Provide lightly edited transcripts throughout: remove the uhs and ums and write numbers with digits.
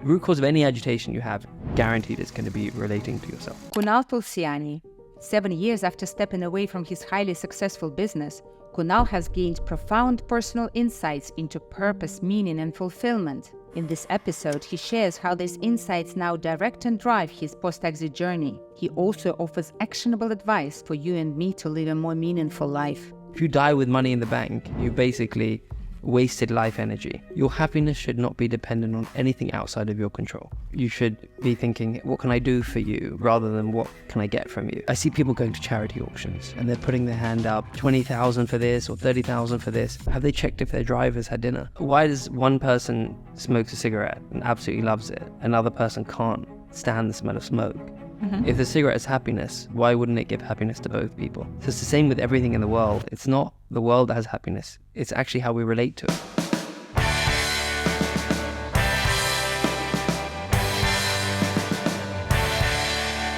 root cause of any agitation you have, guaranteed it's going to be relating to yourself. Kunal Tulsiani. 7 years after stepping away from his highly successful business, Kunal has gained profound personal insights into purpose, meaning, and fulfillment. In this episode, he shares how these insights now direct and drive his post-exit journey. He also offers actionable advice for you and me to live a more meaningful life. If you die with money in the bank, you basically wasted life energy. Your happiness should not be dependent on anything outside of your control. You should be thinking, what can I do for you, rather than what can I get from you? I see people going to charity auctions and they're putting their hand up, 20,000 for this or 30,000 for this. Have they checked if their drivers had dinner? Why does one person smoke a cigarette and absolutely loves it, another person can't stand the smell of smoke? If the cigarette is happiness, why wouldn't it give happiness to both people? So it's the same with everything in the world. It's not the world that has happiness. It's actually how we relate to it.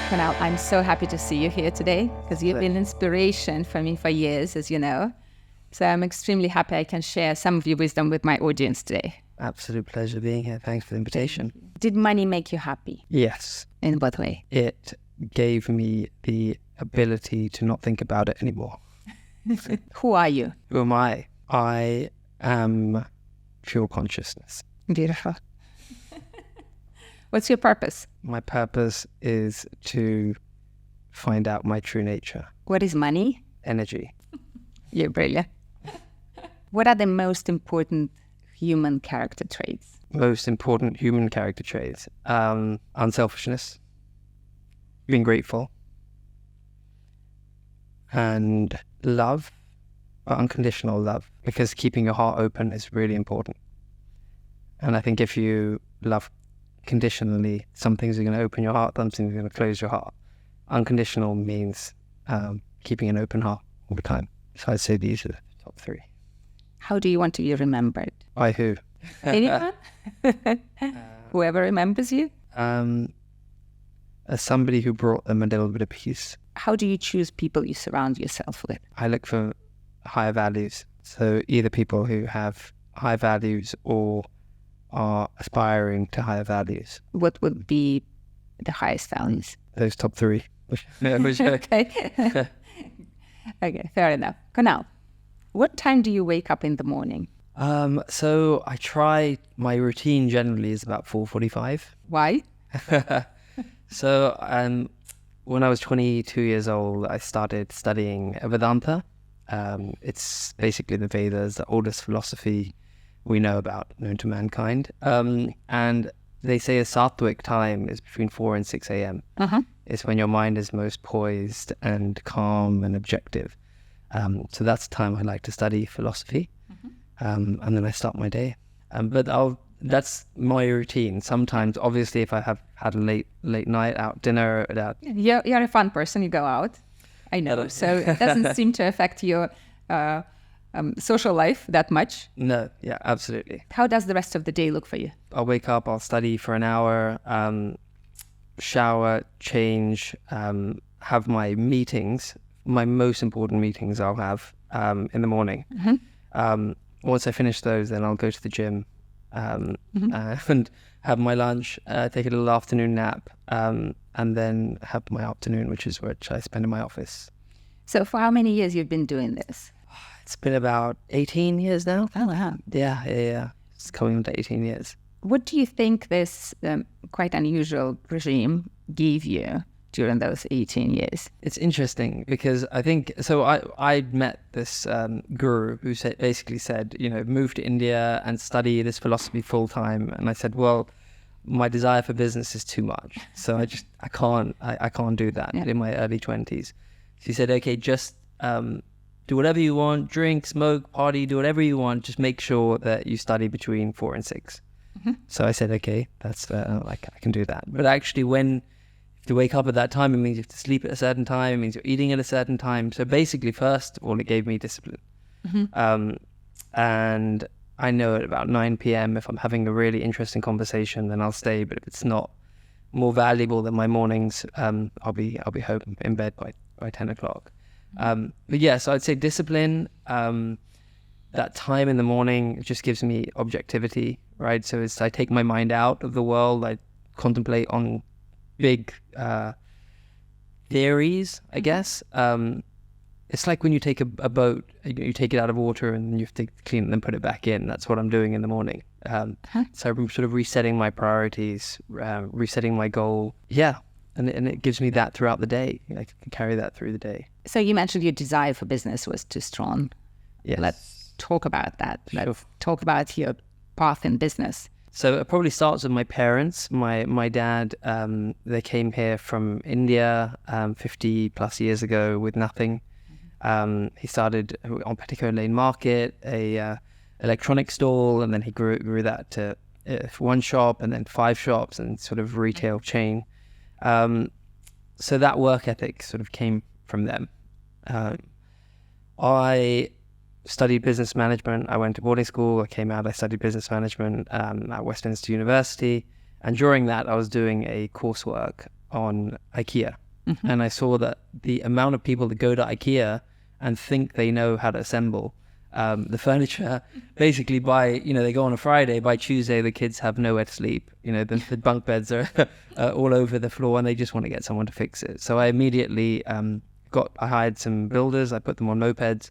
Kunal, I'm so happy to see you here today because you've been an inspiration for me for years, as you know. So I'm extremely happy I can share some of your wisdom with my audience today. Absolute pleasure being here. Thanks for the invitation. Did money make you happy? Yes. In what way? It gave me the ability to not think about it anymore. Who are you? Who am I? I am pure consciousness. Beautiful. What's your purpose? My purpose is to find out my true nature. What is money? Energy. You're brilliant. What are the most important human character traits? Most important human character traits. Unselfishness, being grateful, and love, but unconditional love, because keeping your heart open is really important. And I think if you love conditionally, some things are going to open your heart, some things are going to close your heart. Unconditional means keeping an open heart all the time. So I'd say these are the top three. How do you want to be remembered? By who? Anyone? Whoever remembers you? As somebody who brought them a little bit of peace. How do you choose people you surround yourself with? I look for higher values. So either people who have high values or are aspiring to higher values. What would be the highest values? Those top three. Okay. Okay, fair enough. Kunal, what time do you wake up in the morning? So I try, my routine generally is about 4:45. Why? So when I was 22 years old, I started studying Vedanta. It's basically the Vedas, the oldest philosophy we know about, known to mankind. And they say a sattvic time is between 4 and 6 a.m. It's when your mind is most poised and calm and objective. So that's the time I like to study philosophy. And then I start my day. But that's my routine. Sometimes, obviously, if I have had a late night out, dinner, out. You're a fun person, you go out. I know. So it doesn't seem to affect your social life that much. No, yeah, absolutely. How does the rest of the day look for you? I'll wake up, I'll study for an hour, shower, change, have my meetings. My most important meetings I'll have in the morning. Once I finish those, then I'll go to the gym and have my lunch, take a little afternoon nap, and then have my afternoon, which I spend in my office. So for how many years you've been doing this? It's been about 18 years now. Oh, wow. Yeah. It's coming on to 18 years. What do you think this quite unusual regime gave you during those 18 years? It's interesting because I think, so I met this guru who basically said, move to India and study this philosophy full time. And I said, well, my desire for business is too much. So I can't do that in my early 20s. She said, okay, just do whatever you want, drink, smoke, party, do whatever you want. Just make sure that you study between 4 and 6. So I said, okay, that's I can do that. But actually to wake up at that time, it means you have to sleep at a certain time, it means you're eating at a certain time. So basically, first of all, it gave me discipline. And I know at about 9 p.m, if I'm having a really interesting conversation, then I'll stay. But if it's not more valuable than my mornings, I'll be home in bed by 10 o'clock. But yeah, so I'd say discipline, that time in the morning just gives me objectivity, right? So I take my mind out of the world. I contemplate on big theories, I guess. It's like when you take a boat, you take it out of water and you have to clean it and then put it back in. That's what I'm doing in the morning. So I'm sort of resetting my priorities, resetting my goal. Yeah. And it gives me that throughout the day. I can carry that through the day. So you mentioned your desire for business was too strong. Yes. Let's talk about that. Sure. Let's talk about your path in business. So it probably starts with my parents. My dad, they came here from India 50 plus years ago with nothing. He started on Petticoat Lane Market, a electronic stall, and then he grew that to one shop and then 5 shops and sort of retail chain. So that work ethic sort of came from them. I studied business management. I went to boarding school. I came out, I studied business management at Westminster University. And during that, I was doing a coursework on IKEA. And I saw that the amount of people that go to IKEA and think they know how to assemble the furniture, basically they go on a Friday, by Tuesday the kids have nowhere to sleep. The bunk beds are all over the floor and they just want to get someone to fix it. So I immediately I hired some builders, I put them on mopeds,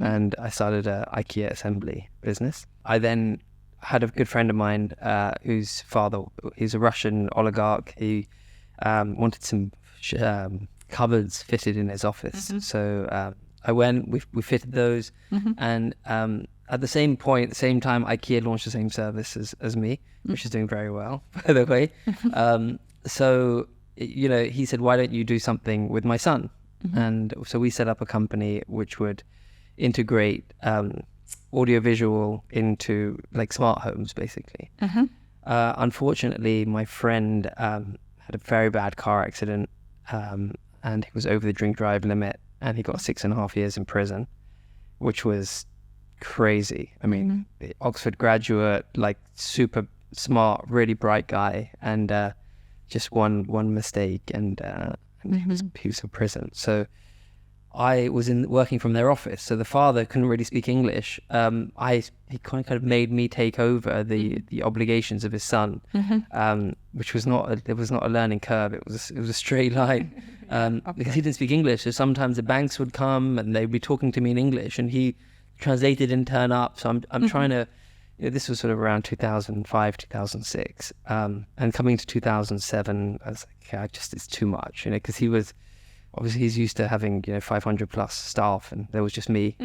and I started a IKEA assembly business. I then had a good friend of mine whose father, he's a Russian oligarch. He wanted some cupboards fitted in his office. So I went, we fitted those, and at the same time, IKEA launched the same service as me, which is doing very well, by the way. So, he said, why don't you do something with my son? And so we set up a company which would integrate audiovisual into like smart homes, basically. Unfortunately, my friend had a very bad car accident, and he was over the drink drive limit, and he got 6.5 years in prison, which was crazy. I mean, the Oxford graduate, like super smart, really bright guy, and just one mistake, and he was in prison. So I was working from their office. So the father couldn't really speak English. He kind of made me take over the obligations of his son, which was not a learning curve. It was a straight line, because he didn't speak English. So sometimes the banks would come and they'd be talking to me in English, and he translated didn't turn up. So I'm trying to. This was sort of around 2005, 2006, and coming to 2007, I was like, it's too much, because he was. Obviously, he's used to having 500 plus staff, and there was just me.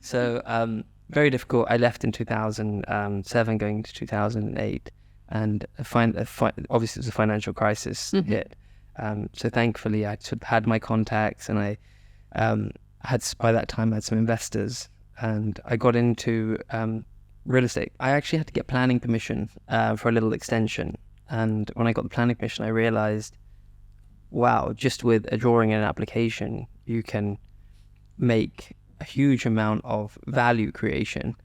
so very difficult. I left in 2007, going into 2008, and obviously it was a financial crisis hit. So thankfully, I sort of had my contacts, and I by that time I had some investors, and I got into real estate. I actually had to get planning permission for a little extension, and when I got the planning permission, I realized, wow, just with a drawing and an application, you can make a huge amount of value creation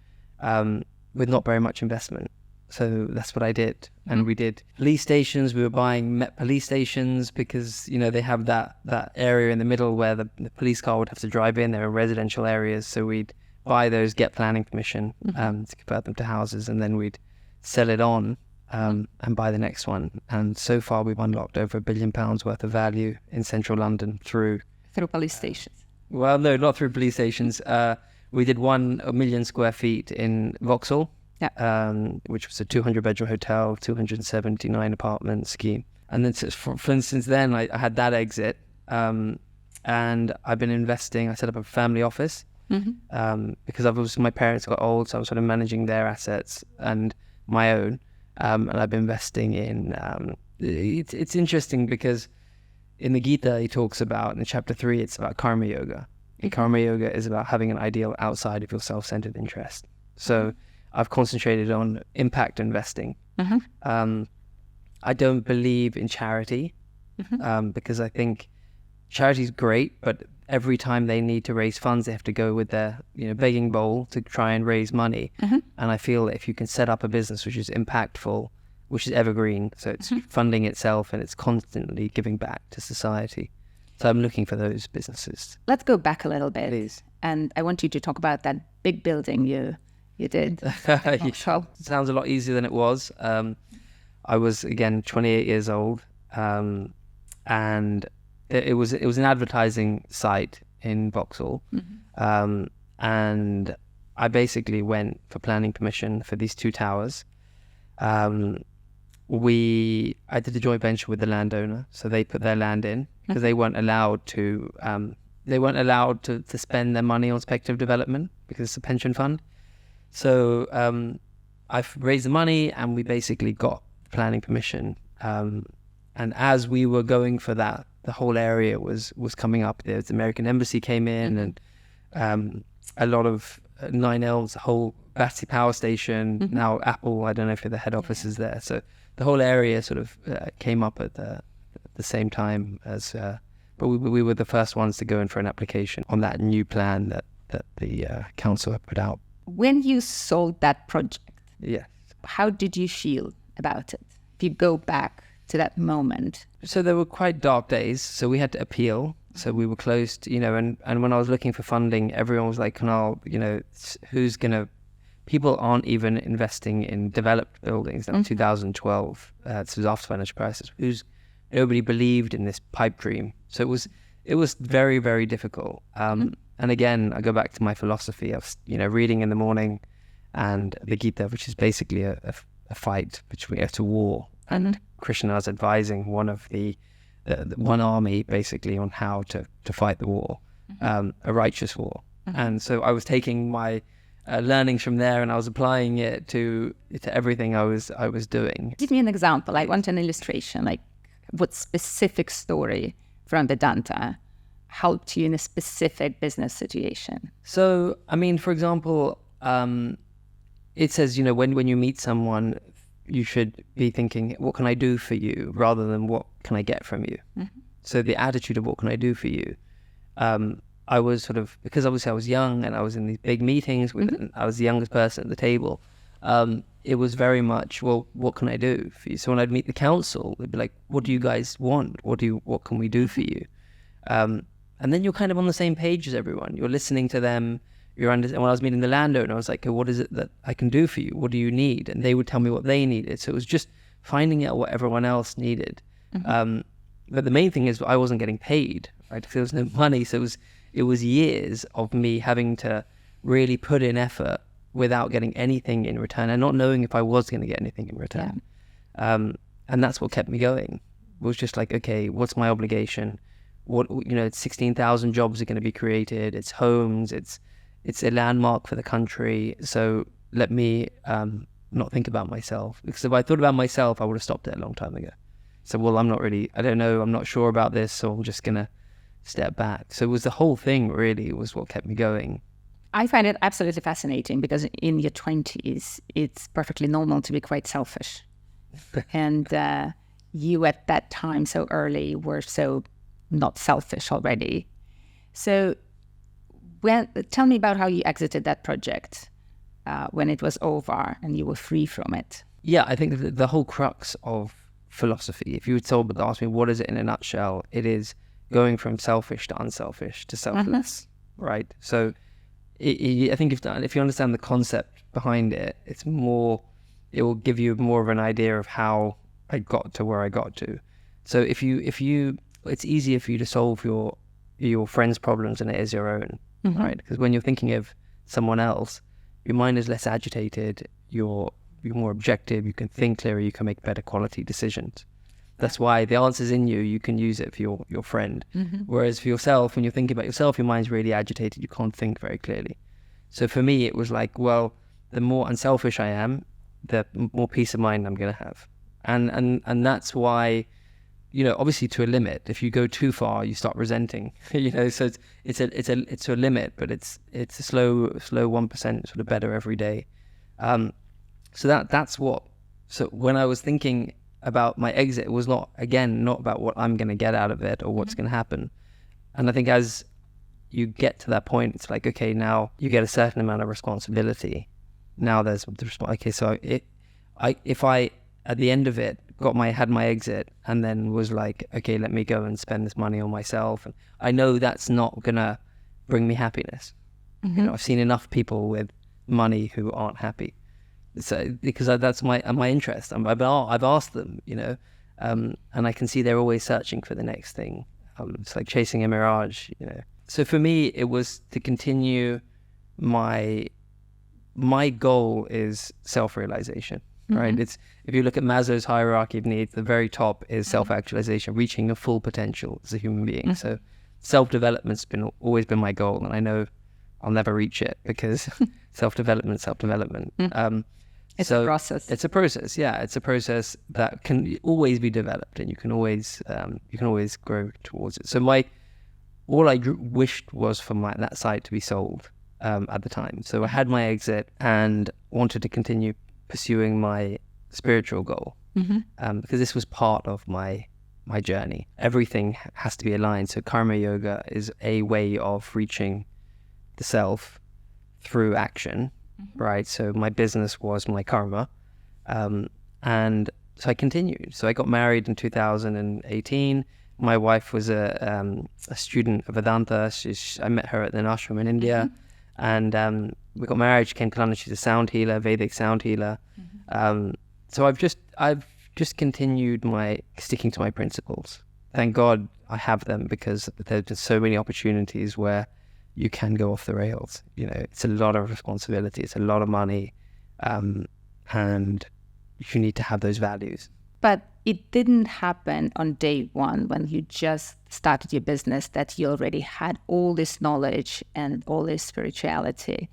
with not very much investment. So that's what I did. And we did police stations. We were buying Met police stations because, they have that area in the middle where the police car would have to drive in. There are residential areas. So we'd buy those, get planning permission to convert them to houses, and then we'd sell it on. And buy the next one. And so far, we've unlocked over £1 billion worth of value in central London through police stations. Well, no, not through police stations. We did 1 million square feet in Vauxhall, which was a 200-bedroom hotel, 279 apartment scheme. And then, for instance, then I had that exit, and I've been investing. I set up a family office because obviously my parents got old, so I was sort of managing their assets and my own. And I've been investing in, it's interesting because in the Gita, he talks about, in chapter 3, it's about karma yoga. And karma yoga is about having an ideal outside of your self-centered interest. So I've concentrated on impact investing. I don't believe in charity because I think charity is great, but every time they need to raise funds, they have to go with their begging bowl to try and raise money. And I feel that if you can set up a business which is impactful, which is evergreen, so it's funding itself and it's constantly giving back to society. So I'm looking for those businesses. Let's go back a little bit. Please. And I want you to talk about that big building you did. Sounds a lot easier than it was. I was, again, 28 years old, and it was an advertising site in Vauxhall. And I basically went for planning permission for these 2 towers. I did a joint venture with the landowner, so they put their land in because they weren't allowed to spend their money on speculative development because it's a pension fund. So I've raised the money and we basically got planning permission. And as we were going for that, the whole area was coming up. The American embassy came in, and a lot of 9Ls, the whole Battersea Power Station, now Apple, I don't know if the head office is there. So the whole area sort of came up at the same time as, but we were the first ones to go in for an application on that new plan that the council had put out. When you sold that project, yes, how did you feel about it? If you go back to that moment. So there were quite dark days. So we had to appeal. So we were closed, and when I was looking for funding, everyone was like, Kunal, people aren't even investing in developed buildings. That was 2012. This was after financial crisis. Nobody believed in this pipe dream. So it was very, very difficult. And again, I go back to my philosophy of, reading in the morning and the Gita, which is basically a fight between a war. And Krishna is advising one of the one army basically on how to fight the war, a righteous war. And so I was taking my learnings from there and I was applying it to everything I was doing. Give me an example. I want an illustration, like what specific story from Vedanta helped you in a specific business situation? So, for example, it says, when you meet someone, you should be thinking, what can I do for you, rather than what can I get from you? So the attitude of what can I do for you, I was sort of, because obviously I was young and I was in these big meetings I was the youngest person at the table. It was very much, well, what can I do for you? So when I'd meet the council, they'd be like, what do you guys want? What can we do for you? And then you're kind of on the same page as everyone. You're listening to them. And when I was meeting the landowner, I was like, what is it that I can do for you? What do you need? And they would tell me what they needed. So it was just finding out what everyone else needed. But the main thing is I wasn't getting paid, right? Because there was no money. So it was years of me having to really put in effort without getting anything in return and not knowing if I was going to get anything in return. And that's what kept me going. It was just like, okay, what's my obligation? What, 16,000 jobs are going to be created. It's homes. It's a landmark for the country. So let me not think about myself. Because if I thought about myself, I would have stopped it a long time ago. So, well, I don't know, I'm not sure about this, so I'm just going to step back. So it was the whole thing really was what kept me going. I find it absolutely fascinating because in your 20s, it's perfectly normal to be quite selfish. And you at that time, so early, were so not selfish already. So tell me about how you exited that project when it was over and you were free from it. Yeah, I think the whole crux of philosophy, if you would ask me what is it in a nutshell, it is going from selfish to unselfish to selfless, right? So I think if you understand the concept behind it, it will give you more of an idea of how I got to where I got to. So if you it's easier for you to solve your friend's problems than it is your own, right? Because when you're thinking of someone else, your mind is less agitated, you're more objective, you can think clearer, you can make better quality decisions. That's why the answer's in you, you can use it for your friend. Whereas for yourself, when you're thinking about yourself, your mind's really agitated, you can't think very clearly. So for me, it was like, well, the more unselfish I am, the more peace of mind I'm going to have. And that's why, obviously to a limit. If you go too far, you start resenting. So it's to a limit, but it's a slow 1% sort of better every day. So that's what. So when I was thinking about my exit, it was not about what I'm going to get out of it or what's going to happen. And I think as you get to that point, it's like, okay, now you get a certain amount of responsibility. Now there's the okay. So if I at the end of it had my exit and then was like, okay, let me go and spend this money on myself, and I know that's not gonna bring me happiness, You know, I've seen enough people with money who aren't happy. So because that's my interest. I've asked them, you know, and I can see they're always searching for the next thing. It's like chasing a mirage, you know. So for me, it was to continue my goal is self-realization, right? It's, if you look at Maslow's hierarchy of needs, the very top is self-actualization, reaching your full potential as a human being. So self-development's always been my goal, and I know I'll never reach it because self-development. It's a process. It's a process, yeah. It's a process that can always be developed, and you can always grow towards it. So all I wished was for that site to be sold at the time. So I had my exit and wanted to continue pursuing my spiritual goal because this was part of my journey. Everything has to be aligned. So karma yoga is a way of reaching the self through action, right? So my business was my karma, and so I continued. So I got married in 2018. My wife was a student of Vedanta. I met her at an ashram in India, and we got married. She came to London. She's a sound healer, Vedic sound healer. So I've just continued sticking to my principles. Thank God I have them, because there's just so many opportunities where you can go off the rails. You know, it's a lot of responsibility, it's a lot of money, and you need to have those values. But it didn't happen on day one when you just started your business that you already had all this knowledge and all this spirituality.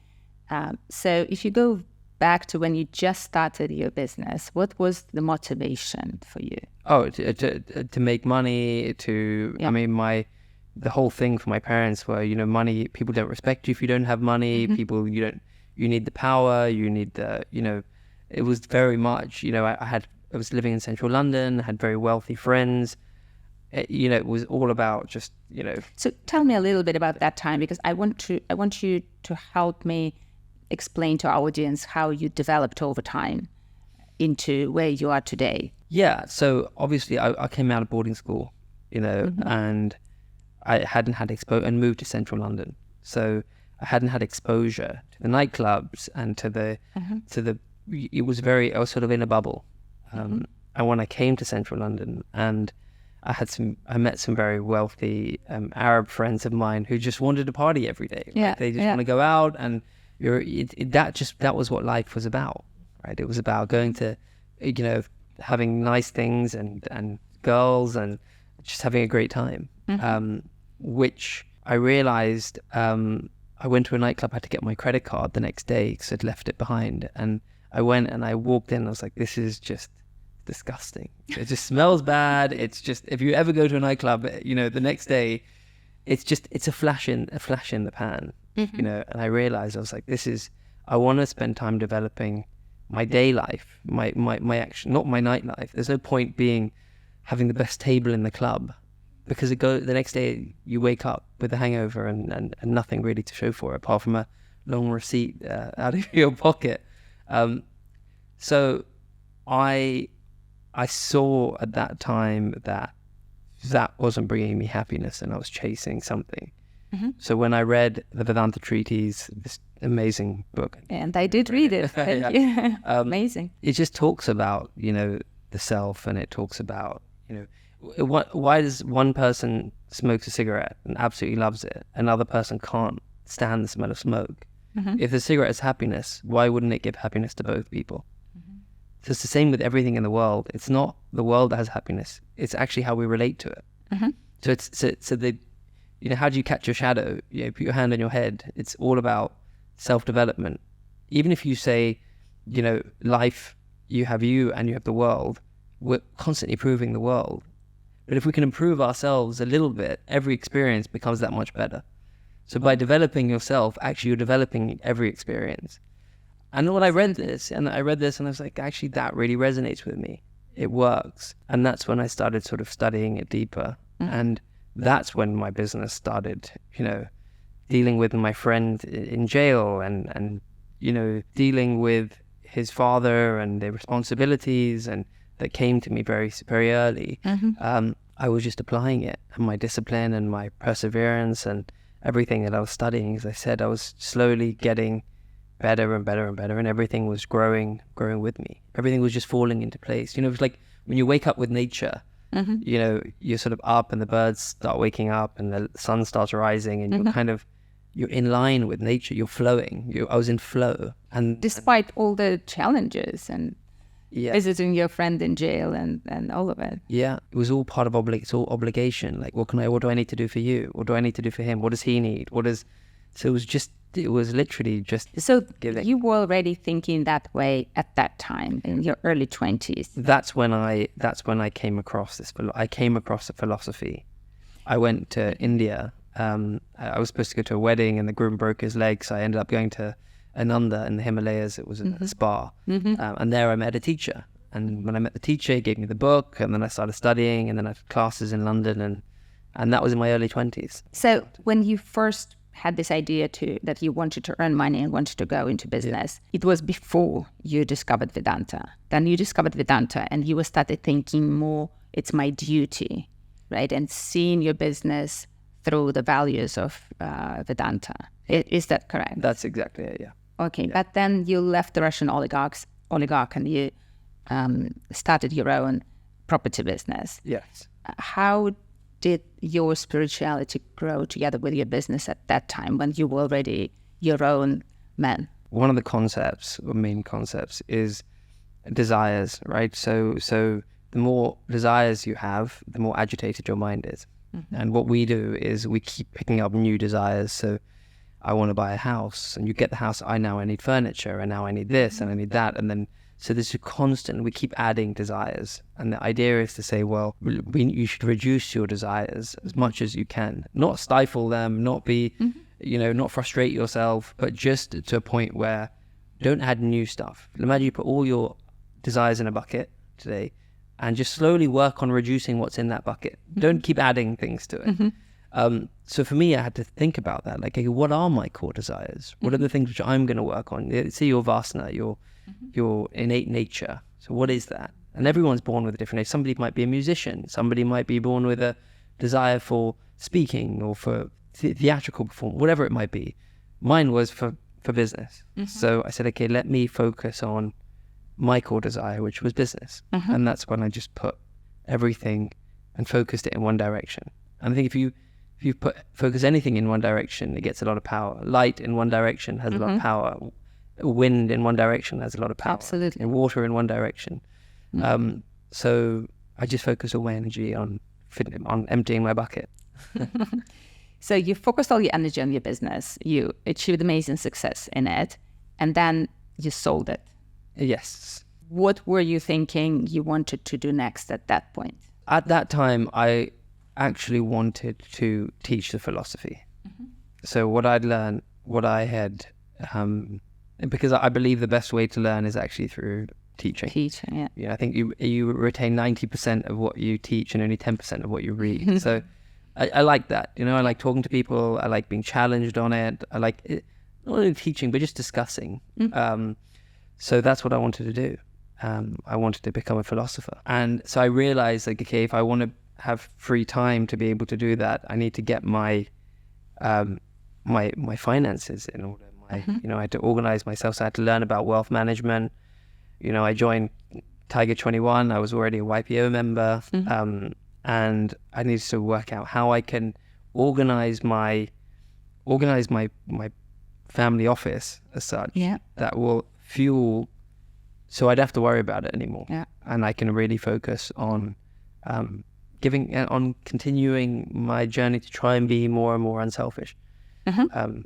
So if you go back to when you just started your business, what was the motivation for you? Oh, to make money, I mean, the whole thing for my parents were, you know, money, people don't respect you if you don't have money, you need the power, you need the, you know, it was very much, you know, I was living in central London, had very wealthy friends, you know, it was all about just, you know. So tell me a little bit about that time, because I want you to help me explain to our audience how you developed over time into where you are today. Yeah, so obviously I came out of boarding school, you know, and I hadn't had and moved to central London. So I hadn't had exposure to the nightclubs and I was sort of in a bubble. And when I came to central London, and I met some very wealthy Arab friends of mine who just wanted to party every day. Right? Yeah, They just want to go out, and that was what life was about, right? It was about going to, you know, having nice things and girls and just having a great time. Which I realized, I went to a nightclub, I had to get my credit card the next day because I'd left it behind. And I went and I walked in and I was like, this is just disgusting. It just smells bad. It's just, if you ever go to a nightclub, you know, the next day, it's a flash in the pan, you know. And I realized, I was like, I want to spend time developing my day life, my action, not my nightlife. There's no point having the best table in the club, because the next day you wake up with a hangover and nothing really to show for it, apart from a long receipt out of your pocket. So I saw at that time that wasn't bringing me happiness, and I was chasing something. So when I read the Vedanta treatise, this amazing book, and I did read it. Thank you. Amazing. It just talks about, you know, the self, and it talks about, you know, why does one person smoke a cigarette and absolutely loves it, another person can't stand the smell of smoke? If the cigarette is happiness, why wouldn't it give happiness to both people? So it's the same with everything in the world. It's not the world that has happiness, it's actually how we relate to it. So you know, how do you catch your shadow? You know, put your hand on your head. It's all about self-development. Even if you say, you know, life, you have you and you have the world, we're constantly improving the world. But if we can improve ourselves a little bit, every experience becomes that much better. So by developing yourself, actually you're developing every experience. And when I read this and I was like, actually that really resonates with me. It works. And that's when I started sort of studying it deeper. And that's when my business started, you know, dealing with my friend in jail and you know, dealing with his father and the responsibilities and that came to me very, very early. I was just applying it, and my discipline and my perseverance and everything that I was studying. As I said, I was slowly getting better and better and better, and everything was growing with me. Everything was just falling into place. You know, it was like when you wake up with nature, you know, you're sort of up and the birds start waking up and the sun starts rising, and you're in line with nature. You're flowing. I was in flow. And despite all the challenges and visiting your friend in jail and all of it. Yeah, it was all part of obligation. Like, what do I need to do for you? What do I need to do for him? What does he need? So it was literally just so giving. You were already thinking that way at that time in your early 20s. That's when I came across this. I came across a philosophy. I went to India. I was supposed to go to a wedding, and the groom broke his leg, so I ended up going to Ananda in the Himalayas. It was a spa, and there I met a teacher. And when I met the teacher, he gave me the book, and then I started studying, and then I had classes in London, and that was in my early 20s. So when you first had this idea that you wanted to earn money and wanted to go into business, it was before you discovered Vedanta. Then you discovered Vedanta, and you started thinking more, it's my duty, right? And seeing your business through the values of Vedanta. Is that correct? That's exactly it, yeah. Okay, but then you left the Russian oligarch and you started your own property business. Yes. How did your spirituality grow together with your business at that time when you were already your own man? One of the main concepts is desires, right? So the more desires you have, the more agitated your mind is. And what we do is we keep picking up new desires. So I want to buy a house, and you get the house. I need furniture, and now I need this, and I need that, and then so there's a constant. We keep adding desires, and the idea is to say, well, you should reduce your desires as much as you can, not stifle them, not be, not frustrate yourself, but just to a point where don't add new stuff. Imagine you put all your desires in a bucket today, and just slowly work on reducing what's in that bucket. Don't keep adding things to it. So for me, I had to think about that. Like, okay, what are my core desires? What are the things which I'm going to work on? See your vasana, your innate nature. So what is that? And everyone's born with a different nature. Somebody might be a musician. Somebody might be born with a desire for speaking or for theatrical performance, whatever it might be. Mine was for business. So I said, okay, let me focus on my core desire, which was business. And that's when I just put everything and focused it in one direction. And I think if you focus anything in one direction, it gets a lot of power. Light in one direction has a lot of power. Wind in one direction has a lot of power. Absolutely. And water in one direction. So I just focus all my energy on emptying my bucket. So you focused all your energy on your business. You achieved amazing success in it, and then you sold it. Yes. What were you thinking you wanted to do next at that point? At that time, I actually wanted to teach the philosophy. So what I'd learned, what I had, because I believe the best way to learn is actually through teaching. Teaching, yeah. I think you retain 90% of what you teach and only 10% of what you read. So I like that. I like talking to people. I like being challenged on it. I like it, not only teaching, but just discussing. So that's what I wanted to do. I wanted to become a philosopher. And so I realized, like, okay, if I want to have free time to be able to do that, I need to get my my finances in order. I had to organize myself. So I had to learn about wealth management. I joined Tiger 21. I was already a YPO member. And I needed to work out how I can organize my family office as such that will fuel, so I'd have to worry about it anymore. And I can really focus on continuing my journey to try and be more and more unselfish.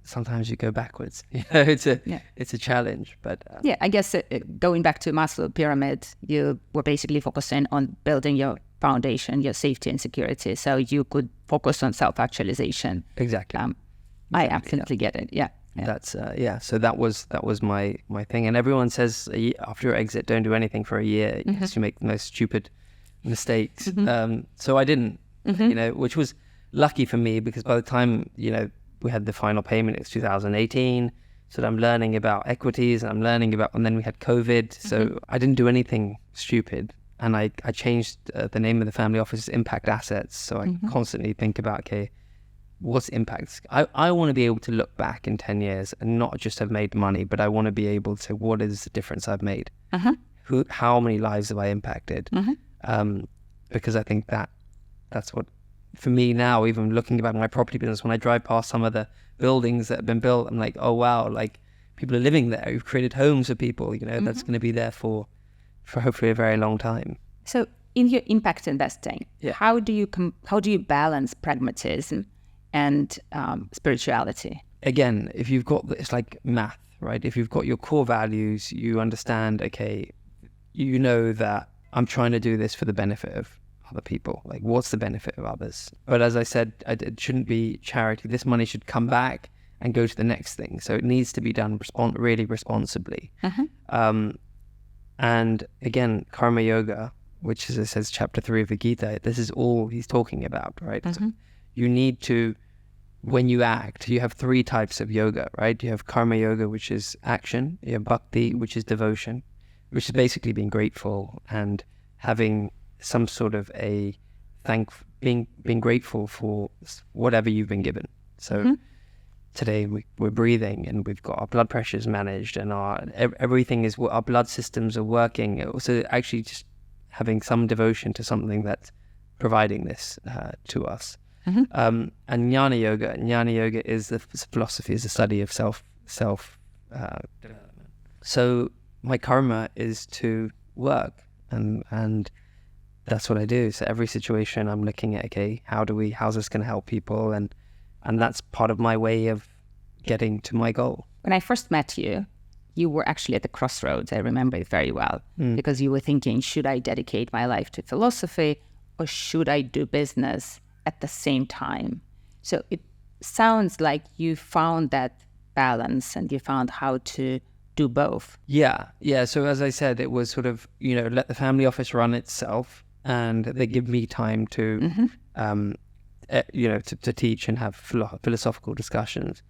Sometimes you go backwards. It's a challenge, but I guess going back to Maslow pyramid, you were basically focusing on building your foundation, your safety and security, so you could focus on self-actualization. Exactly. I absolutely get it. That's so that was my thing. And everyone says after your exit, don't do anything for a year because you make the most stupid mistakes. So I didn't, which was lucky for me, because by the time we had the final payment, it's 2018. So I'm learning about equities, and and then we had COVID. So I didn't do anything stupid. And I changed the name of the family office to Impact Assets. So I constantly think about, okay, what's the impact? I want to be able to look back in 10 years and not just have made money, but I want to be able to, what is the difference I've made? How many lives have I impacted? Because I think that's what, for me now, even looking about my property business, when I drive past some of the buildings that have been built, I'm like, oh wow, like people are living there. You've created homes for people, that's going to be there for hopefully a very long time. So in your impact investing, how do you balance pragmatism and spirituality? Again, if you've got, it's like math, right? If you've got your core values, you understand, okay, you know that I'm trying to do this for the benefit of other people. Like, what's the benefit of others? But as I said, it shouldn't be charity. This money should come back and go to the next thing. So it needs to be done really responsibly. And again, karma yoga, which is, it says chapter 3 of the Gita, this is all he's talking about, right? So you need to, when you act, you have 3 types of yoga, right? You have karma yoga, which is action. You have bhakti, which is devotion, which is basically being grateful and having some sort of a being grateful for whatever you've been given. So today we're breathing and we've got our blood pressures managed and everything is, our blood systems are working. So actually just having some devotion to something that's providing this to us. And jnana yoga is the philosophy, is the study of self development. So my karma is to work, and that's what I do. So every situation I'm looking at, okay, how's this going to help people, and that's part of my way of getting to my goal. When I first met you, you were actually at the crossroads. I remember it very well, because you were thinking, should I dedicate my life to philosophy or should I do business at the same time? So it sounds like you found that balance and you found how to do both. Yeah. So as I said, it was sort of, let the family office run itself, and they give me time to, to teach and have philosophical discussions.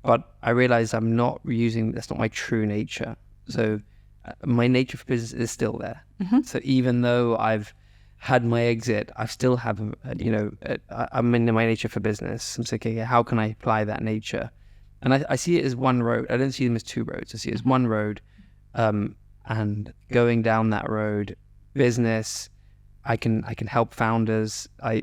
But I realized that's not my true nature. So my nature for business is still there. So even though I've had my exit, I still have, I'm in my nature for business. I'm saying, okay, how can I apply that nature? And I see it as one road. I don't see them as 2 roads. I see it as one road. And going down that road, business, I can help founders. I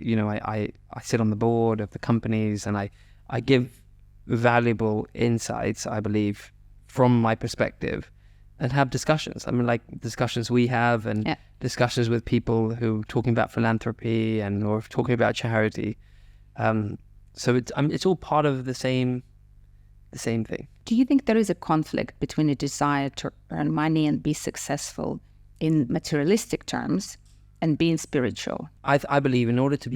sit on the board of the companies, and I give valuable insights, I believe, from my perspective, and have discussions. I mean, like discussions we have, and discussions with people who are talking about philanthropy or talking about charity. So it's all part of the same thing. Do you think there is a conflict between a desire to earn money and be successful in materialistic terms and being spiritual? I believe in order to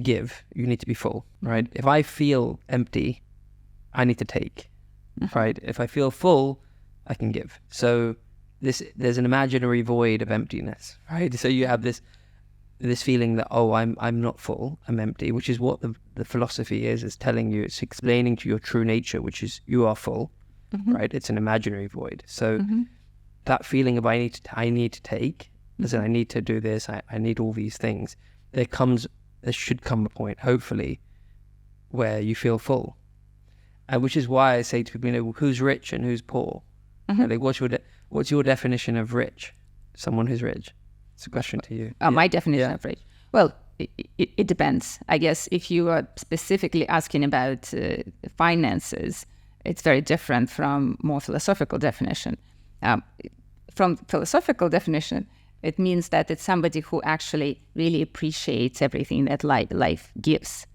give, you need to be full, right? If I feel empty, I need to take, right? If I feel full, I can give. So there's an imaginary void of emptiness, right? So you have this feeling that, oh, I'm not full, I'm empty, which is what the philosophy is telling you. It's explaining to your true nature, which is you are full, right? It's an imaginary void. So that feeling of I need to take, as in I need to do this, I need all these things. There should come a point, hopefully, where you feel full. Which is why I say to people, who's rich and who's poor? Like, what's your definition of rich? Someone who's rich. It's a question to you. My definition of rich. Well, it depends. I guess if you are specifically asking about finances, it's very different from more philosophical definition. From philosophical definition, it means that it's somebody who actually really appreciates everything that life gives.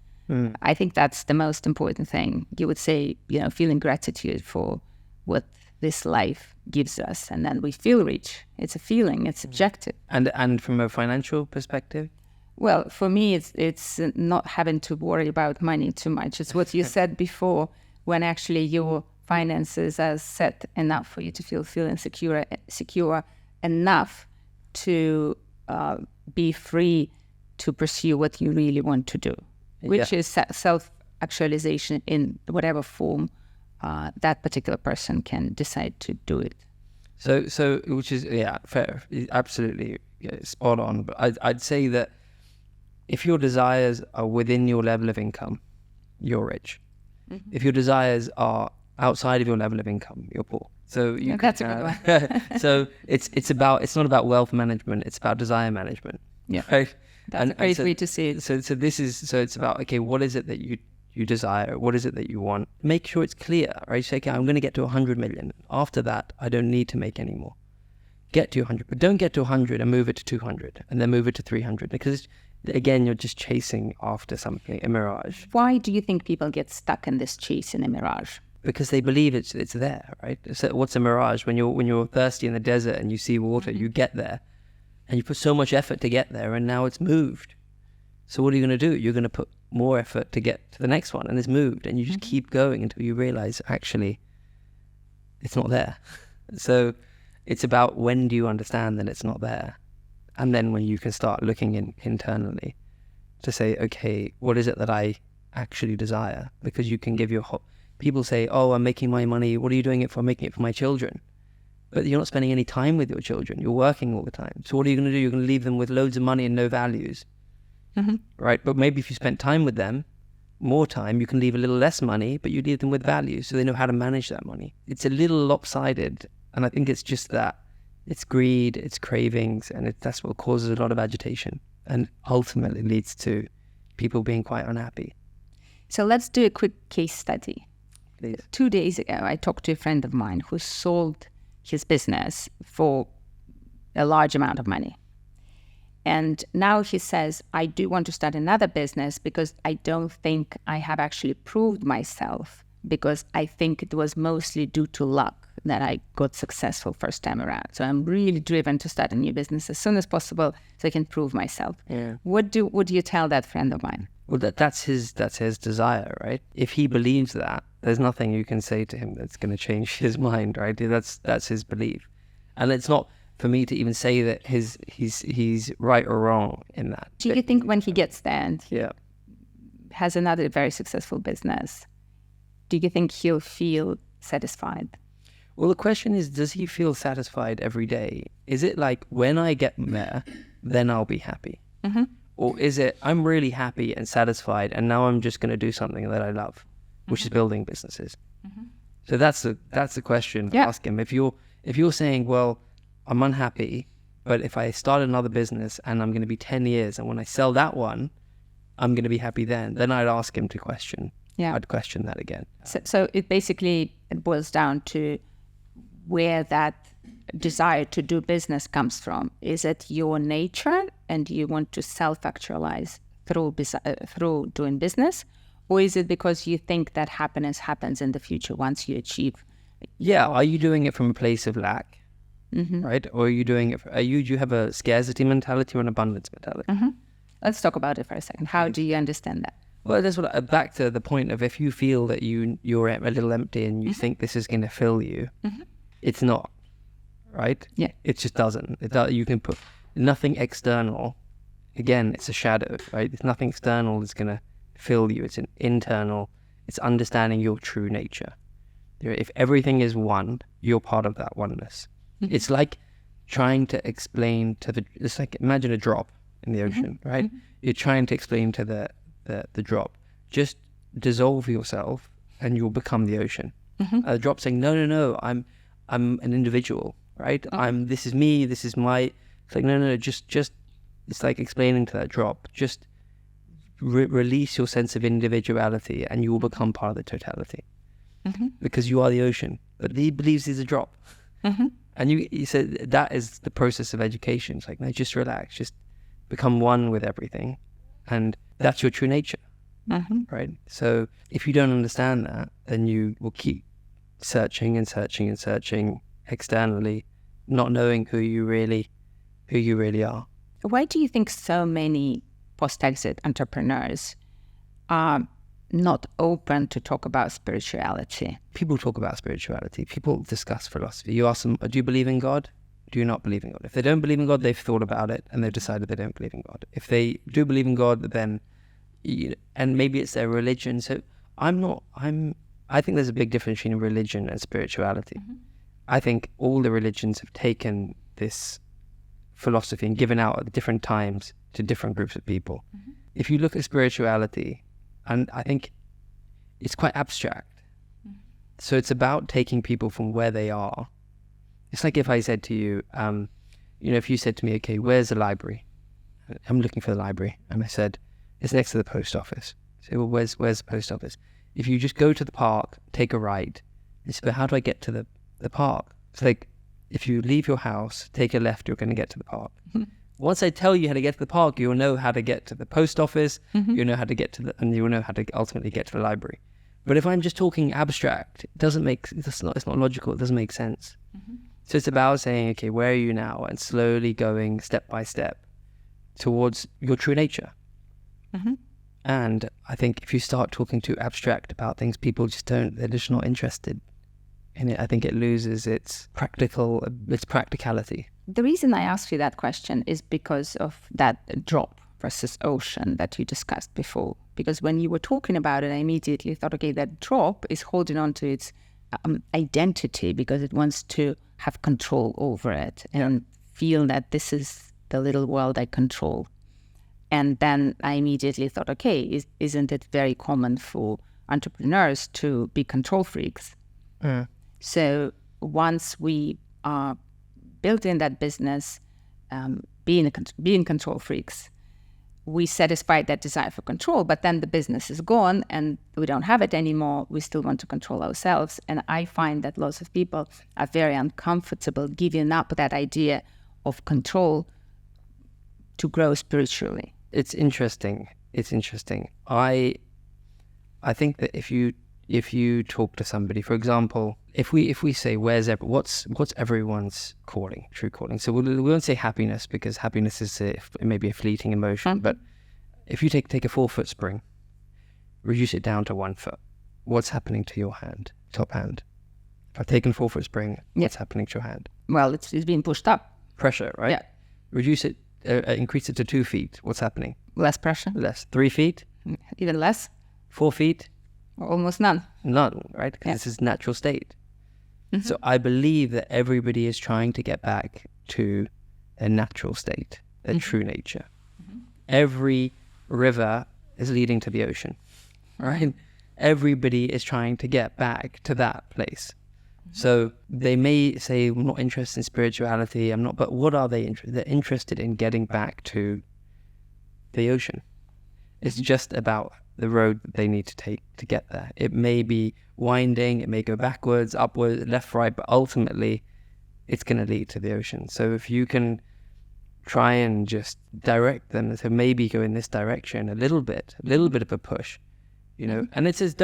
I think that's the most important thing. You would say, feeling gratitude for what this life gives us, and then we feel rich. It's a feeling, it's subjective. And from a financial perspective? Well, for me, it's not having to worry about money too much. It's what you said before, when actually your finances are set enough for you to feeling secure enough to be free to pursue what you really want to do, which is self-actualization in whatever form that particular person can decide to do it. So which is, fair, absolutely spot on. But I'd say that if your desires are within your level of income, you're rich. If your desires are outside of your level of income, you're poor. So that's a good one. So it's not about wealth management, it's about desire management. Yeah. Right? That's a great way to see it. So it's about, okay, what is it that you desire? What is it that you want? Make sure it's clear, right? Say, okay, I'm going to get to 100 million. After that, I don't need to make any more. Get to 100, but don't get to 100 and move it to 200 and then move it to 300, because again, you're just chasing after something, a mirage. Why do you think people get stuck in this chase in a mirage? Because they believe it's there, right? So what's a mirage? When you're thirsty in the desert and you see water, you get there, and you put so much effort to get there, and now it's moved. So what are you going to do? You're going to put more effort to get to the next one, and it's moved, and you just keep going until you realize actually it's not there. So it's about, when do you understand that it's not there? And then when you can start looking internally to say, okay, what is it that I actually desire? Because you can give your people say, oh, I'm making my money. What are you doing it for? I'm making it for my children. But you're not spending any time with your children. You're working all the time. So what are you going to do? You're going to leave them with loads of money and no values. Right? But maybe if you spent time with them, more time, you can leave a little less money, but you leave them with values so they know how to manage that money. It's a little lopsided. And I think it's just that. It's greed, it's cravings, and that's what causes a lot of agitation and ultimately leads to people being quite unhappy. So let's do a quick case study. Please. 2 days ago, I talked to a friend of mine who sold his business for a large amount of money. And now he says, I do want to start another business because I don't think I have actually proved myself, because I think it was mostly due to luck that I got successful first time around. So I'm really driven to start a new business as soon as possible so I can prove myself. Yeah. What would you tell that friend of mine? Well, that's his desire, right? If he believes that, there's nothing you can say to him that's going to change his mind, right? That's his belief. And it's not for me to even say that he's right or wrong in that. Do you think when he gets there and he Yeah. has another very successful business, do you think he'll feel satisfied? Well, the question is, does he feel satisfied every day? Is it like, when I get there, then I'll be happy? Or is it, I'm really happy and satisfied, and now I'm just going to do something that I love, which is building businesses? So that's the question to ask him. If you're saying, well, I'm unhappy, but if I start another business and I'm going to be 10 years, and when I sell that one, I'm going to be happy then I'd ask him to question. Yeah. I'd question that again. So it boils down to where that desire to do business comes from. Is it your nature and you want to self-actualize through doing business? Or is it because you think that happiness happens in the future once you achieve? Yeah. Are you doing it from a place of lack? Right? Or are you doing it, do you have a scarcity mentality or an abundance mentality? Let's talk about it for a second. How do you understand that? Well, that's what, back to the point of, if you feel that you're a little empty and you think this is going to fill you, it's not, right? Yeah. It just doesn't. You can put nothing external. Again, it's a shadow, right? There's nothing external that's going to fill you. It's an internal, it's understanding your true nature. If everything is one, you're part of that oneness. It's like trying to explain it's like, imagine a drop in the ocean, right? You're trying to explain to the drop, just dissolve yourself and you'll become the ocean. The drop saying, no, I'm an individual, right? This is me, this is my, it's like, no, just, it's like explaining to that drop, just release your sense of individuality and you will become part of the totality. Because you are the ocean, but he believes he's a drop. And you said that is the process of education. It's like, no, just relax, just become one with everything. And that's your true nature, right? So if you don't understand that, then you will keep searching and searching and searching externally, not knowing who you really are. Why do you think so many post-exit entrepreneurs are not open to talk about spirituality? People talk about spirituality. People discuss philosophy. You ask them, do you believe in God? Do you not believe in God? If they don't believe in God, they've thought about it and they've decided they don't believe in God. If they do believe in God, then, and maybe it's their religion. So I think there's a big difference between religion and spirituality. I think all the religions have taken this philosophy and given out at different times to different groups of people. If you look at spirituality, and I think it's quite abstract. So it's about taking people from where they are. It's like if I said to you, if you said to me, okay, where's the library? I'm looking for the library. And I said, it's next to the post office. I say, well, where's the post office? If you just go to the park, take a right, you say, but how do I get to the park? It's like, if you leave your house, take a left, you're going to get to the park. Once I tell you how to get to the park, you'll know how to get to the post office, you'll know how to get to and you'll know how to ultimately get to the library. But if I'm just talking abstract, it's not logical, it doesn't make sense. So it's about saying, okay, where are you now? And slowly going step by step towards your true nature. And I think if you start talking too abstract about things, people they're just not interested in it. I think it loses its practicality. The reason I asked you that question is because of that drop versus ocean that you discussed before. Because when you were talking about it, I immediately thought, okay, that drop is holding on to its identity because it wants to have control over it and feel that this is the little world I control. And then I immediately thought, okay, isn't it very common for entrepreneurs to be control freaks? So once we are built in that business, being control freaks, we satisfy that desire for control, but then the business is gone and we don't have it anymore. We still want to control ourselves. And I find that lots of people are very uncomfortable giving up that idea of control to grow spiritually. It's interesting. I think that if you talk to somebody, for example, if we say what's everyone's calling, true calling. So we won't say happiness because happiness is maybe a fleeting emotion. But if you take a 4-foot spring, reduce it down to 1 foot, what's happening to your hand, top hand? If I've taken a 4-foot spring, what's happening to your hand? Well, it's being pushed up. Pressure, right? Yeah. Reduce it, increase it to 2 feet. What's happening? Less pressure. Less. 3 feet. Even less. 4 feet. Almost none. None, right? Because this is natural state. So I believe that everybody is trying to get back to their natural state, their true nature. Every river is leading to the ocean, right? Everybody is trying to get back to that place. So they may say, I'm not interested in spirituality, but what are they interested in? They're interested in getting back to the ocean. It's just about the road that they need to take to get there. It may be winding, it may go backwards, upwards, left, right, but ultimately it's going to lead to the ocean. So if you can try and just direct them to maybe go in this direction a little bit of a push, and it says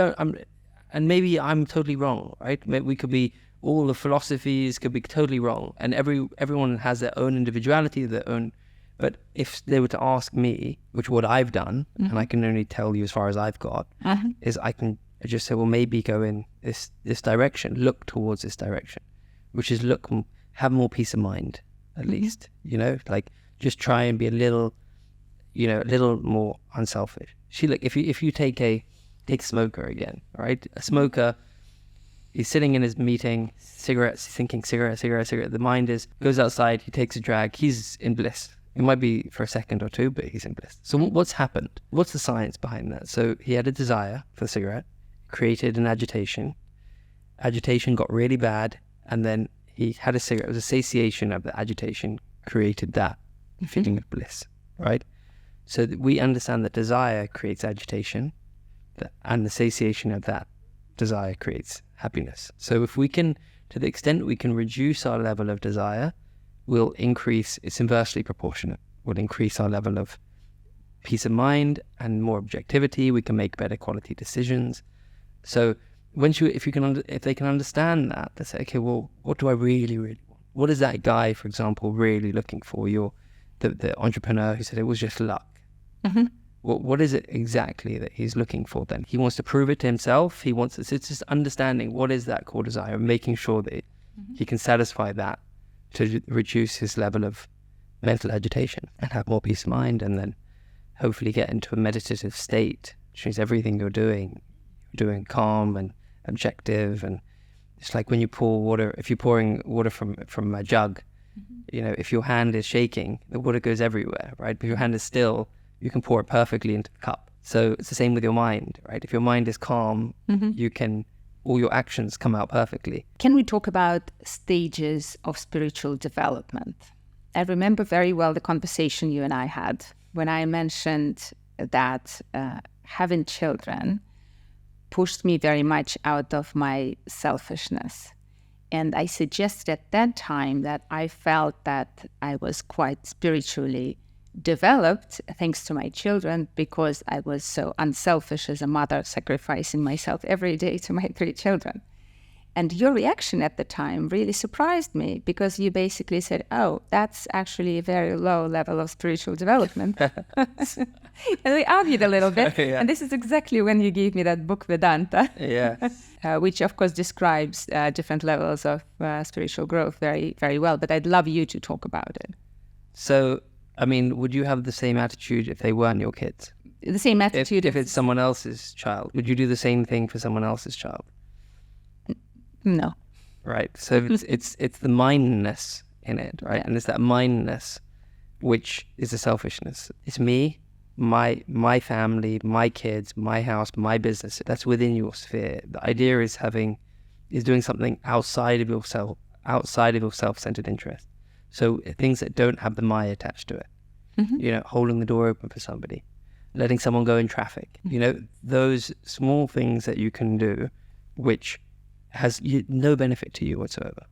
and maybe I'm totally wrong, right? Maybe we could be, all the philosophies could be totally wrong, and everyone has their own individuality, their own. But if they were to ask me, what I've done, and I can only tell you as far as I've got, is I can just say, well, maybe go in this direction, look towards this direction, which is have more peace of mind, at least, like just try and be a little more unselfish. If you take a smoker again, right? A smoker, he's sitting in his meeting, cigarettes, thinking cigarette. The mind goes outside, he takes a drag, he's in bliss. It might be for a second or two, but he's in bliss. So what's happened? What's the science behind that? So he had a desire for the cigarette, created an agitation. Agitation got really bad, and then he had a cigarette. It was a satiation of the agitation, created that feeling of bliss, right? So we understand that desire creates agitation, and the satiation of that desire creates happiness. So if we can, to the extent we can reduce our level of desire, will increase, it's inversely proportionate, will increase our level of peace of mind and more objectivity. We can make better quality decisions. So if they can understand that, they say, okay, well, what do I really, really want? What is that guy, for example, really looking for? The entrepreneur who said it was just luck. What is it exactly that he's looking for then? He wants to prove it to himself. It's just understanding what is that core desire and making sure that he can satisfy that to reduce his level of mental agitation and have more peace of mind, and then hopefully get into a meditative state, which means everything you're doing calm and objective. And it's like when you pour water, if you're pouring water from a jug, if your hand is shaking, the water goes everywhere, right? But if your hand is still, you can pour it perfectly into the cup. So it's the same with your mind, right? If your mind is calm, all your actions come out perfectly. Can we talk about stages of spiritual development? I remember very well the conversation you and I had when I mentioned that having children pushed me very much out of my selfishness. And I suggested at that time that I felt that I was quite spiritually developed thanks to my children because I was so unselfish as a mother, sacrificing myself every day to my 3 children. And your reaction at the time really surprised me because you basically said, oh, that's actually a very low level of spiritual development. And we argued a little bit. Yeah. And this is exactly when you gave me that book, Vedanta, which of course describes different levels of spiritual growth very, very well. But I'd love you to talk about it. So, I mean, would you have the same attitude if they weren't your kids? The same attitude. If it's someone else's child, would you do the same thing for someone else's child? No. Right. So it's the mindness in it, right? Yeah. And it's that mindness which is the selfishness. It's me, my family, my kids, my house, my business. That's within your sphere. The idea is doing something outside of yourself, outside of your self-centered interest. So things that don't have the my attached to it. You know, holding the door open for somebody, letting someone go in traffic. You know, those small things that you can do, which has no benefit to you whatsoever.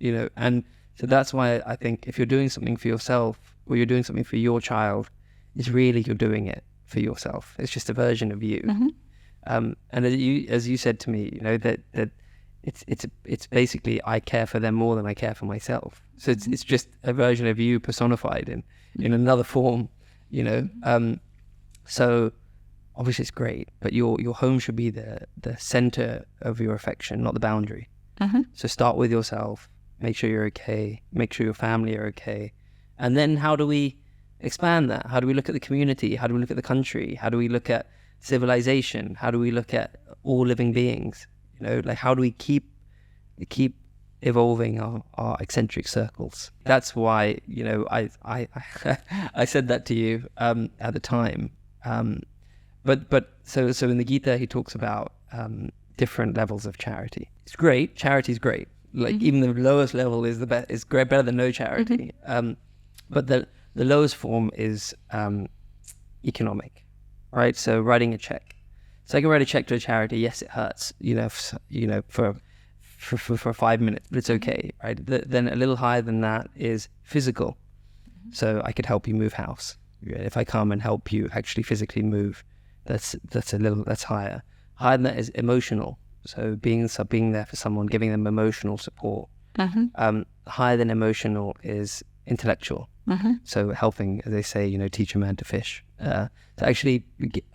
You know, and so that's why I think if you're doing something for yourself or you're doing something for your child, it's really you're doing it for yourself. It's just a version of you. And as you said to me, you know, that it's basically I care for them more than I care for myself. So it's just a version of you personified in another form, you know. So obviously it's great, but your home should be the center of your affection, not the boundary. So start with yourself, make sure you're okay, make sure your family are okay. And then how do we expand that? How do we look at the community? How do we look at the country? How do we look at civilization? How do we look at all living beings? You know, like how do we keep evolving our eccentric circles? That's why, you know, I said that to you at the time. But so in the Gita he talks about different levels of charity. It's great. Charity is great. Like even the lowest level is the best. Is great, better than no charity. But the lowest form is economic, right? So writing a check. So I can write a check to a charity. Yes, it hurts. For 5 minutes, but it's okay, right? Then a little higher than that is physical. So I could help you move house. If I come and help you actually physically move, that's higher. Higher than that is emotional. So being there for someone, giving them emotional support. Higher than emotional is intellectual. So helping, as they say, you know, teach a man to fish. So actually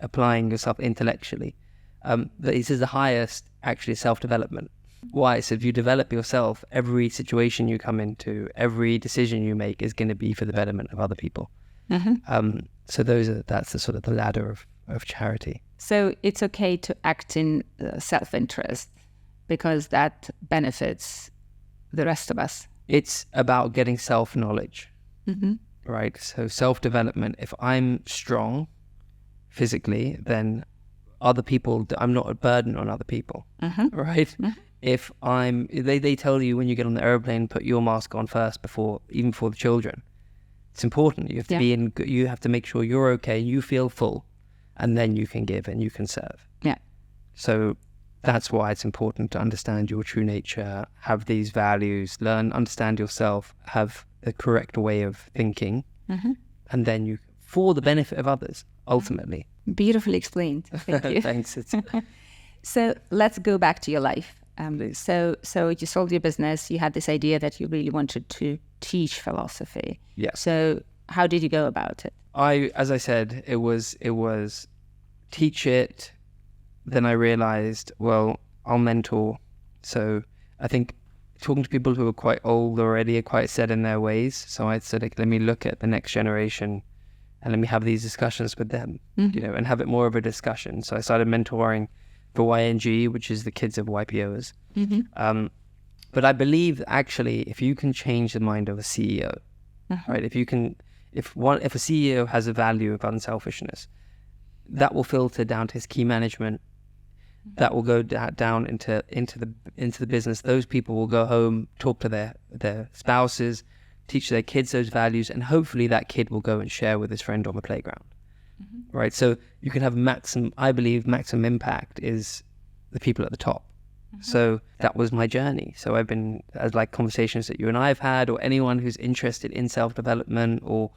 applying yourself intellectually. But he says the highest actually is self-development. Why? So if you develop yourself, every situation you come into, every decision you make is going to be for the betterment of other people. So that's the sort of the ladder of charity. So it's okay to act in self-interest because that benefits the rest of us. It's about getting self-knowledge, right? So self-development. If I'm strong physically, then other people, I'm not a burden on other people, right? If they tell you when you get on the airplane, put your mask on first even before the children. It's important. You have to you have to make sure you're okay, you feel full, and then you can give and you can serve. Yeah. So that's why it's important to understand your true nature, have these values, understand yourself, have the correct way of thinking, and then for the benefit of others, ultimately. Beautifully explained. Thank you. Thanks. So let's go back to your life. Please. So you sold your business. You had this idea that you really wanted to teach philosophy. Yeah. So how did you go about it? As I said, it was teach it. Then I realized, well, I'll mentor. So I think talking to people who are quite old already, are quite set in their ways. So I said, like, let me look at the next generation and let me have these discussions with them, you know, and have it more of a discussion. So I started mentoring for YNG, which is the kids of YPOs. But I believe actually, if you can change the mind of a CEO, right? If a CEO has a value of unselfishness, that will filter down to his key management. That will go down into the business. Those people will go home, talk to their spouses, teach their kids those values, and hopefully that kid will go and share with his friend on the playground. Right? So you can have maximum impact is the people at the top. So that was my journey. So I've been, as like conversations that you and I have had, or anyone who's interested in self-development or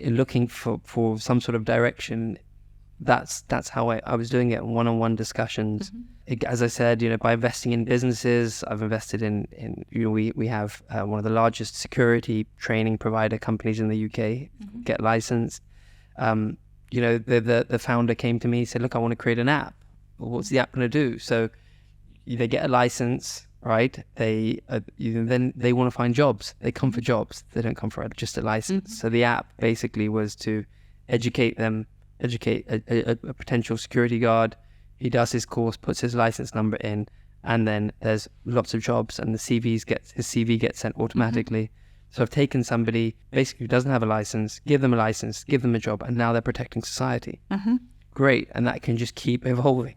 looking for some sort of direction, that's how I was doing it in one-on-one discussions. As I said, by investing in businesses, I've invested in we have one of the largest security training provider companies in the UK, get licensed. The founder came to me and said, look, I want to create an app. Well, what's the app going to do? So they get a license, right? Then they want to find jobs. They come for jobs. They don't come for just a license. So the app basically was to educate a potential security guard. He does his course, puts his license number in, and then there's lots of jobs, and his CV gets sent automatically. So I've taken somebody basically who doesn't have a license, give them a license, give them a job, and now they're protecting society. Great, and that can just keep evolving.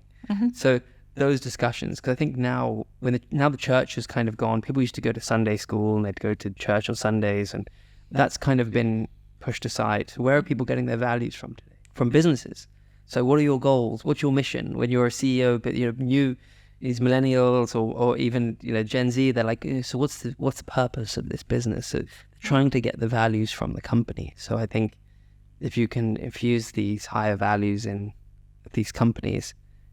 So those discussions, because I think now the church has kind of gone. People used to go to Sunday school and they'd go to church on Sundays, and that's kind of been pushed aside. So where are people getting their values from today? From businesses. So what are your goals? What's your mission when you're a CEO? But these millennials or even Gen Z, they're like, so what's the purpose of this business? So trying to get the values from the company. So I think if you can infuse these higher values in these companies,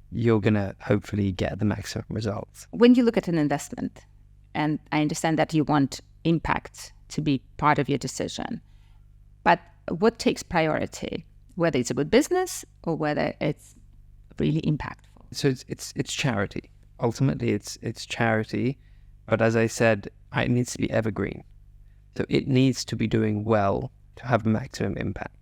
you're gonna hopefully get the maximum results. When you look at an investment, and I understand that you want impact to be part of your decision, but what takes priority? Whether it's a good business or whether it's really impactful. So it's charity. Ultimately, it's charity. But as I said, it needs to be evergreen. So it needs to be doing well to have maximum impact.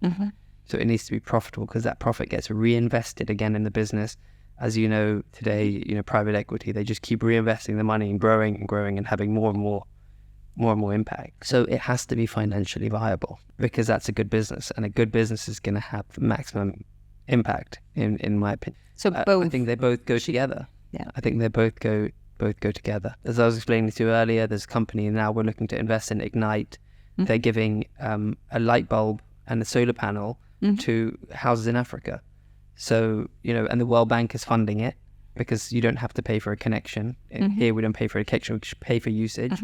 So it needs to be profitable because that profit gets reinvested again in the business. As you know, today, private equity, they just keep reinvesting the money and growing and having more and more impact. So it has to be financially viable because that's a good business, and a good business is going to have maximum impact in my opinion. So both, I think they both go together. Yeah, I think they both go together. As I was explaining to you earlier, there's a company now we're looking to invest in, Ignite. They're giving a light bulb and a solar panel to houses in Africa. So and the World Bank is funding it because you don't have to pay for a connection. Here we don't pay for a connection; we just pay for usage.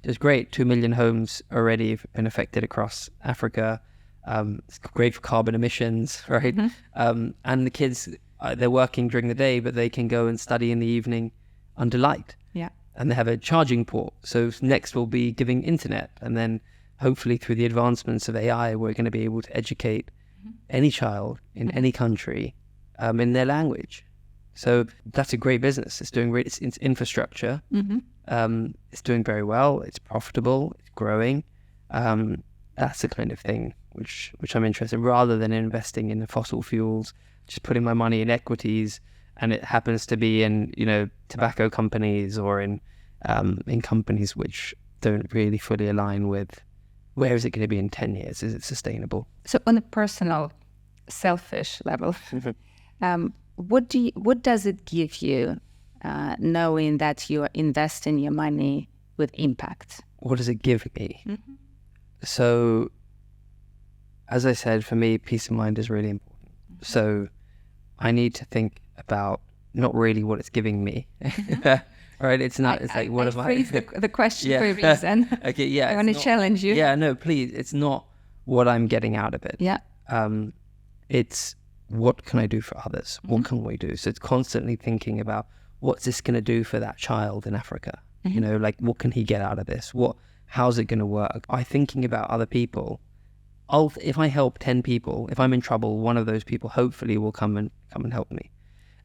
It's great. 2 million homes already have been affected across Africa. It's great for carbon emissions, right? And the kids, they're working during the day, but they can go and study in the evening under light. Yeah. And they have a charging port. So next we'll be giving internet. And then hopefully through the advancements of AI, we're going to be able to educate any child in any country in their language. So that's a great business. It's doing great. It's infrastructure. It's doing very well. It's profitable. It's growing. That's the kind of thing which I'm interested in, rather than investing in the fossil fuels, just putting my money in equities, and it happens to be in tobacco companies or in companies which don't really fully align with where is it going to be in 10 years? Is it sustainable? So on a personal, selfish level, what does it give you knowing that you are investing your money with impact? What does it give me? So, as I said, for me, peace of mind is really important. So I need to think about not really what it's giving me. Right? It's not. It's like, what am I? I phrased the question for a reason. Okay, yeah. I want to challenge you. Yeah, no, please. It's not what I'm getting out of it. Yeah. It's what can I do for others? What can we do? So it's constantly thinking about what's this going to do for that child in Africa? Like what can he get out of this? How's it going to work? By thinking about other people, if I help 10 people, if I'm in trouble, one of those people hopefully will come and help me.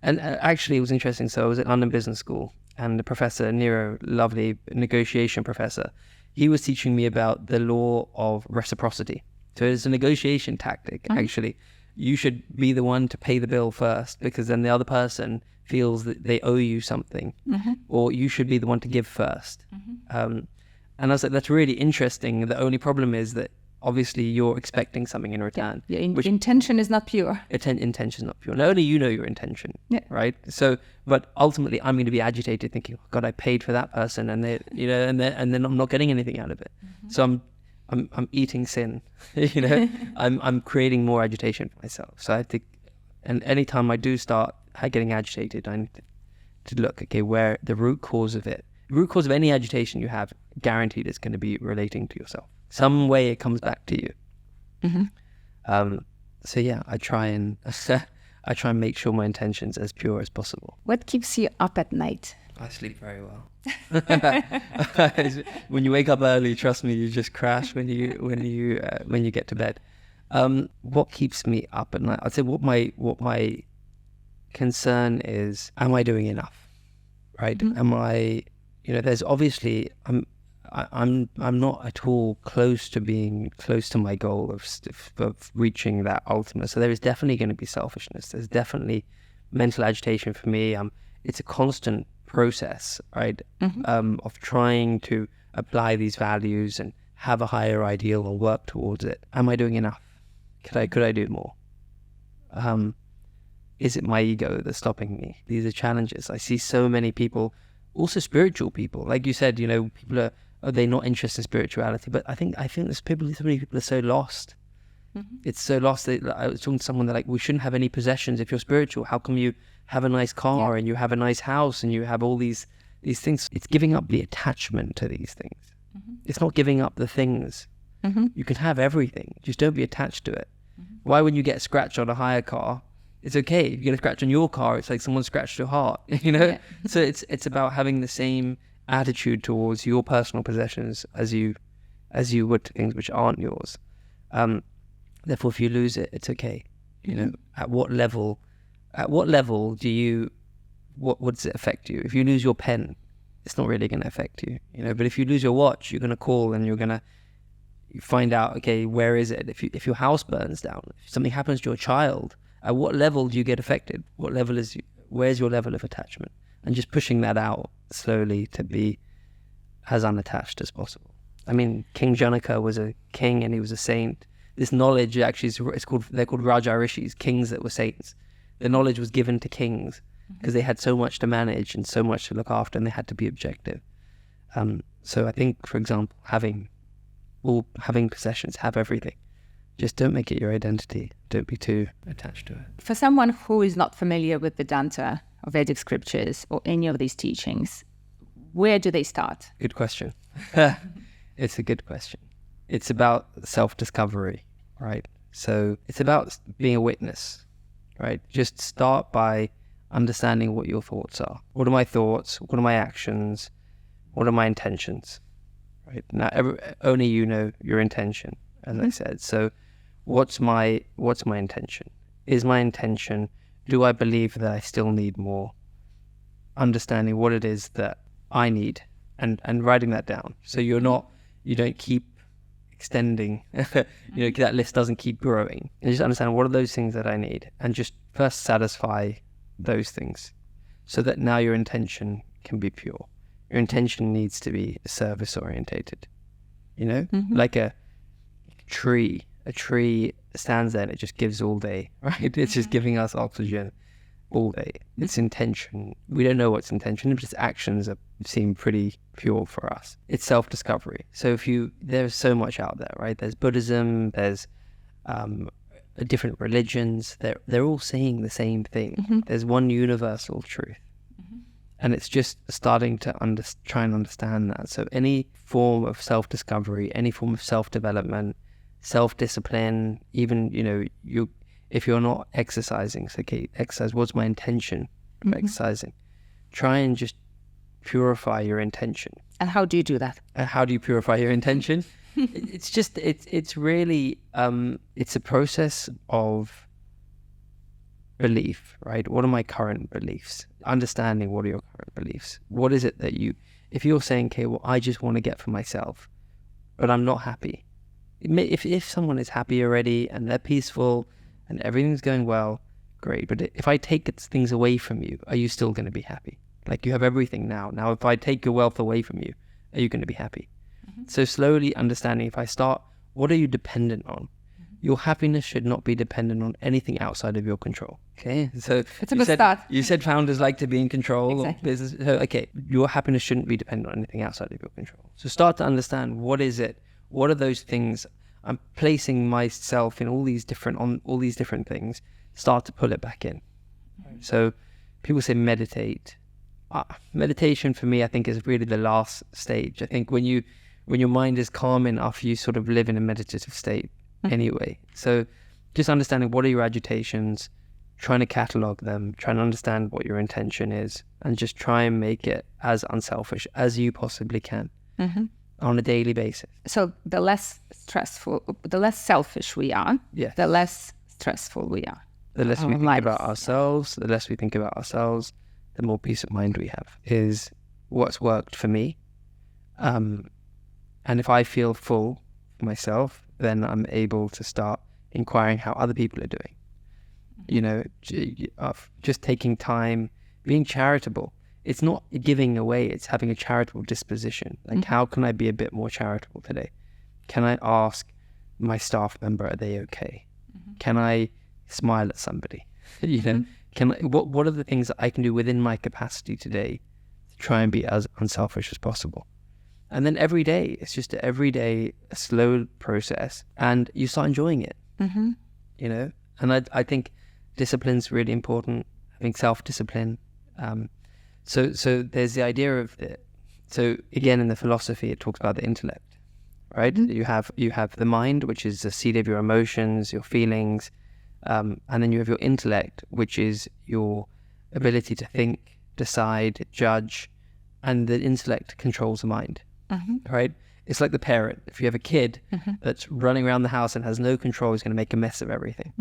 And actually, it was interesting. So I was at London Business School, and the professor, Nero, lovely negotiation professor, he was teaching me about the law of reciprocity. So it's a negotiation tactic, actually. You should be the one to pay the bill first, because then the other person feels that they owe you something, or you should be the one to give first. And I was like, that's really interesting. The only problem is that obviously you're expecting something in return. Yeah. Your intention is not pure. Intention is not pure. Not only you know your intention, Yeah. right? So, but ultimately, I'm going to be agitated, thinking, oh, "God, I paid for that person, and they, and then I'm not getting anything out of it." So I'm eating sin, I'm creating more agitation for myself. So I think, and anytime I do start getting agitated, I need to look, okay, where the root cause of it. The root cause of any agitation you have, guaranteed, is going to be relating to yourself. Some way it comes back to you. So yeah, I try and make sure my intention's as pure as possible. What keeps you up at night? I sleep very well. When you wake up early, trust me, you just crash when you get to bed. What keeps me up at night? I'd say what my concern is: am I doing enough? Right? Am I? There's obviously I'm not at all close to being close to my goal of reaching that ultimate. So there is definitely going to be selfishness. There's definitely mental agitation for me. It's a constant process, right? Of trying to apply these values and have a higher ideal or work towards it. Am I doing enough? Could I do more? Is it my ego that's stopping me? These are challenges. I see so many people, also spiritual people, like you said. People are they not interested in spirituality? But I think there's so many people are so lost. It's so lost. I was talking to someone, they're like, we shouldn't have any possessions if you're spiritual. How come you have a nice car and you have a nice house and you have all these things? It's giving up the attachment to these things. It's not giving up the things. You can have everything, just don't be attached to it. Why, when you get a scratch on a hire car, it's okay. If you get a scratch on your car, it's like someone scratched your heart, So it's about having the same attitude towards your personal possessions as you would to things which aren't yours. Therefore, if you lose it, it's okay. At what level do you, what does it affect you? If you lose your pen, it's not really going to affect you, But if you lose your watch, you're going to call and you're going to find out, okay, where is it? If your house burns down, if something happens to your child, at what level do you get affected? Where's your level of attachment? And just pushing that out slowly to be as unattached as possible. I mean, King Janaka was a king and he was a saint. This knowledge actually they're called Raja Rishis, kings that were saints. The knowledge was given to kings because they had so much to manage and so much to look after, and they had to be objective. So I think, for example, having possessions, have everything. Just don't make it your identity. Don't be too attached to it. For someone who is not familiar with Vedanta or Vedic scriptures or any of these teachings, where do they start? Good question. It's a good question. It's about self-discovery, right? So it's about being a witness, right? Just start by understanding what your thoughts are. What are my thoughts? What are my actions? What are my intentions? Right? Now, only you know your intention, as I said. So what's my intention? Is my intention, do I believe that I still need more? Understanding what it is that I need and writing that down. So you don't keep extending, that list doesn't keep growing. And just understand, what are those things that I need? And just first satisfy those things so that now your intention can be pure. Your intention needs to be service orientated, like a tree. A tree stands there and it just gives all day, right? It's just giving us oxygen all day. Its intention, we don't know what's intention, but its actions seem pretty pure for us. It's self-discovery. So there's so much out there, right? There's Buddhism, there's different religions. They're all saying the same thing. There's one universal truth. And it's just starting to try and understand that. So any form of self-discovery, any form of self-development, self-discipline, even, if you're not exercising, so okay, exercise, what's my intention of exercising? Try and just purify your intention. And how do you do that? How do you purify your intention? It's really, it's a process of belief, right? What are my current beliefs? Understanding what are your current beliefs. What is it that if you're saying, okay, well, I just want to get for myself, but I'm not happy. If someone is happy already and they're peaceful and everything's going well, great. But if I take things away from you, are you still going to be happy? Like, you have everything now. Now, if I take your wealth away from you, are you going to be happy? So slowly understanding, if I start what are you dependent on? Your happiness should not be dependent on anything outside of your control. Okay, so it's a good start. You said founders like to be in control Exactly. of business. So, okay, your happiness shouldn't be dependent on anything outside of your control. So start to understand, what is it? What are those things? I'm placing myself in all these different things. Start to pull it back in. So people say meditate. Meditation for me, I think, is really the last stage. I think when your mind is calm enough, you sort of live in a meditative state anyway. So just understanding what are your agitations, trying to catalog them, trying to understand what your intention is, and just try and make it as unselfish as you possibly can on a daily basis. So the less selfish we are, Yes. the less stressful we are. The less we think life. about ourselves, the more peace of mind we have, is what's worked for me. And if I feel full for myself, then I'm able to start inquiring how other people are doing. You know, just taking time, being charitable. It's not giving away, it's having a charitable disposition. Like, how can I be a bit more charitable today? Can I ask my staff member, are they okay? Can I smile at somebody? You know, what are the things that I can do within my capacity today to try and be as unselfish as possible? And then every day, it's just a slow process, and you start enjoying it. You know, and I think discipline's really important. I think self-discipline. So there's the idea of it. So again, in the philosophy, it talks about the intellect, right? You have the mind, which is the seat of your emotions, your feelings, and then you have your intellect, which is your ability to think, decide, judge, and the intellect controls the mind. Right? It's like the parent. If you have a kid that's running around the house and has no control, he's going to make a mess of everything.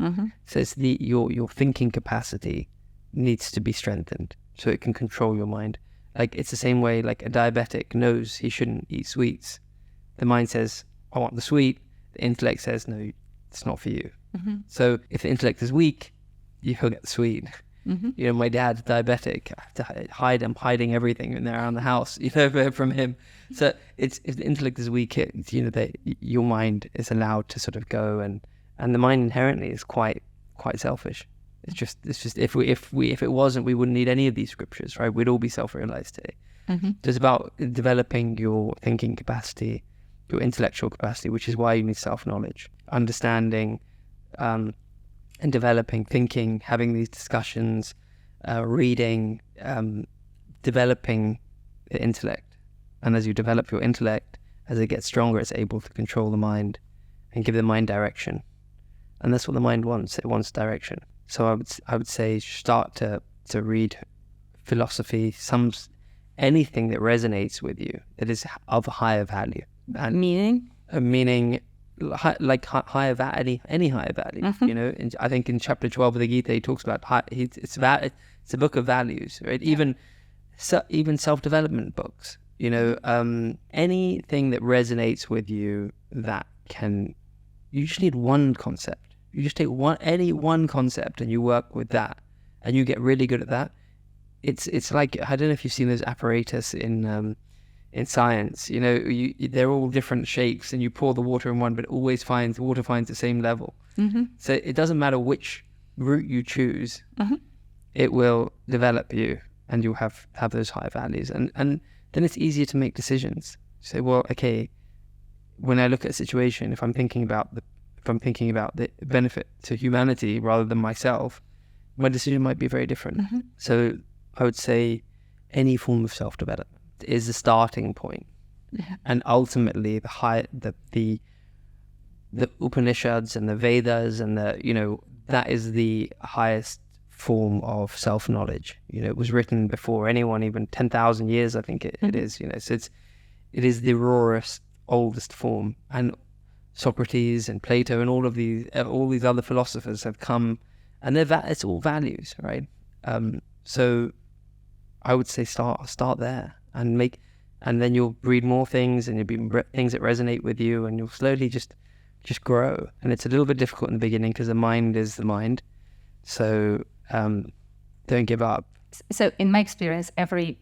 So it's your thinking capacity needs to be strengthened so it can control your mind. Like, it's the same way, like, a diabetic knows he shouldn't eat sweets. The mind says, I want the sweet. The intellect says, no, it's not for you. So if the intellect is weak, you'll get the sweet. You know, my dad's diabetic. I have to I'm hiding everything in there around the house, you know, from him. So if the intellect is weak, you know, your mind is allowed to sort of go, and the mind inherently is quite selfish. It's just if it wasn't, we wouldn't need any of these scriptures, right? We'd all be self-realized today. So it's about developing your thinking capacity, your intellectual capacity, which is why you need self-knowledge, understanding, and developing thinking, having these discussions, reading, developing the intellect. And as you develop your intellect, as it gets stronger, it's able to control the mind and give the mind direction. And that's what the mind wants. It wants direction. So I would say start to read philosophy, anything that resonates with you that is of higher value. And meaning like higher value, any higher value. You know, and I think in chapter 12 of the Gita he talks about it's a book of values, right? Even self-development books. You know, anything that resonates with you you just need one concept. You just take one concept and you work with that, and you get really good at that. It's like, I don't know if you've seen those apparatus in science. You know, they're all different shapes, and you pour the water in one, but the water finds the same level. So it doesn't matter which route you choose, it will develop you, and you'll have those higher values, and then it's easier to make decisions. Say, well, okay, when I look at a situation, if I'm thinking about the benefit to humanity rather than myself, my decision might be very different. So I would say any form of self-development is the starting point. And ultimately the Upanishads and the Vedas and that is the highest form of self-knowledge. You know, it was written before anyone, even 10,000 years, I think it is, you know, so it is the rawest, oldest form. And Socrates and Plato and all these other philosophers have come, and it's all values, right? So I would say start there and then you'll read more things, and you'll be things that resonate with you, and you'll slowly just grow. And it's a little bit difficult in the beginning because the mind is the mind. So don't give up. So in my experience, every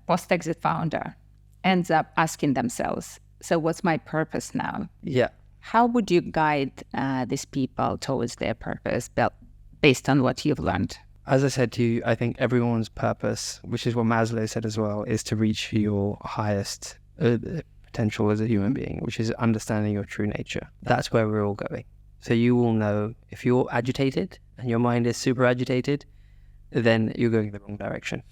post-exit founder ends up asking themselves, so what's my purpose now? Yeah. How would you guide these people towards their purpose based on what you've learned? As I said to you, I think everyone's purpose, which is what Maslow said as well, is to reach your highest potential as a human being, which is understanding your true nature. That's where we're all going. So you will know if you're agitated and your mind is super agitated, then you're going in the wrong direction.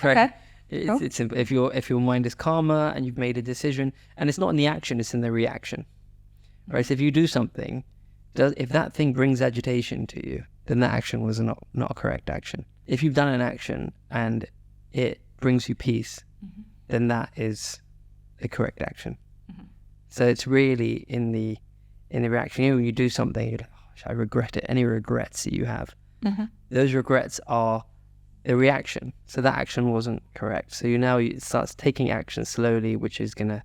Right? Okay. It's simple. If your mind is calmer and you've made a decision, and it's not in the action, it's in the reaction. Right? So if you do something, if that thing brings agitation to you, then that action was not a correct action. If you've done an action and it brings you peace, then that is a correct action. So it's really in the reaction. When you do something, you're like, oh, I regret it. Any regrets that you have, those regrets are a reaction. So that action wasn't correct. So it starts taking action slowly, which is going to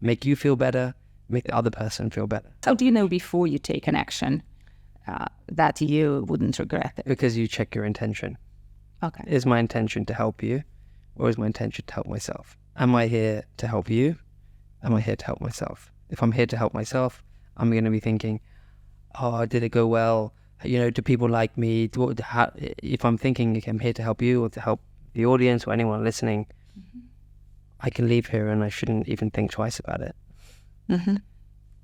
make you feel better, make the other person feel better. How do you know before you take an action that you wouldn't regret it? Because you check your intention. Okay. Is my intention to help you, or is my intention to help myself? Am I here to help you? Am I here to help myself? If I'm here to help myself, I'm going to be thinking, oh, did it go well? Do people like me? If I'm thinking I'm here to help you or to help the audience or anyone listening, I can leave here and I shouldn't even think twice about it.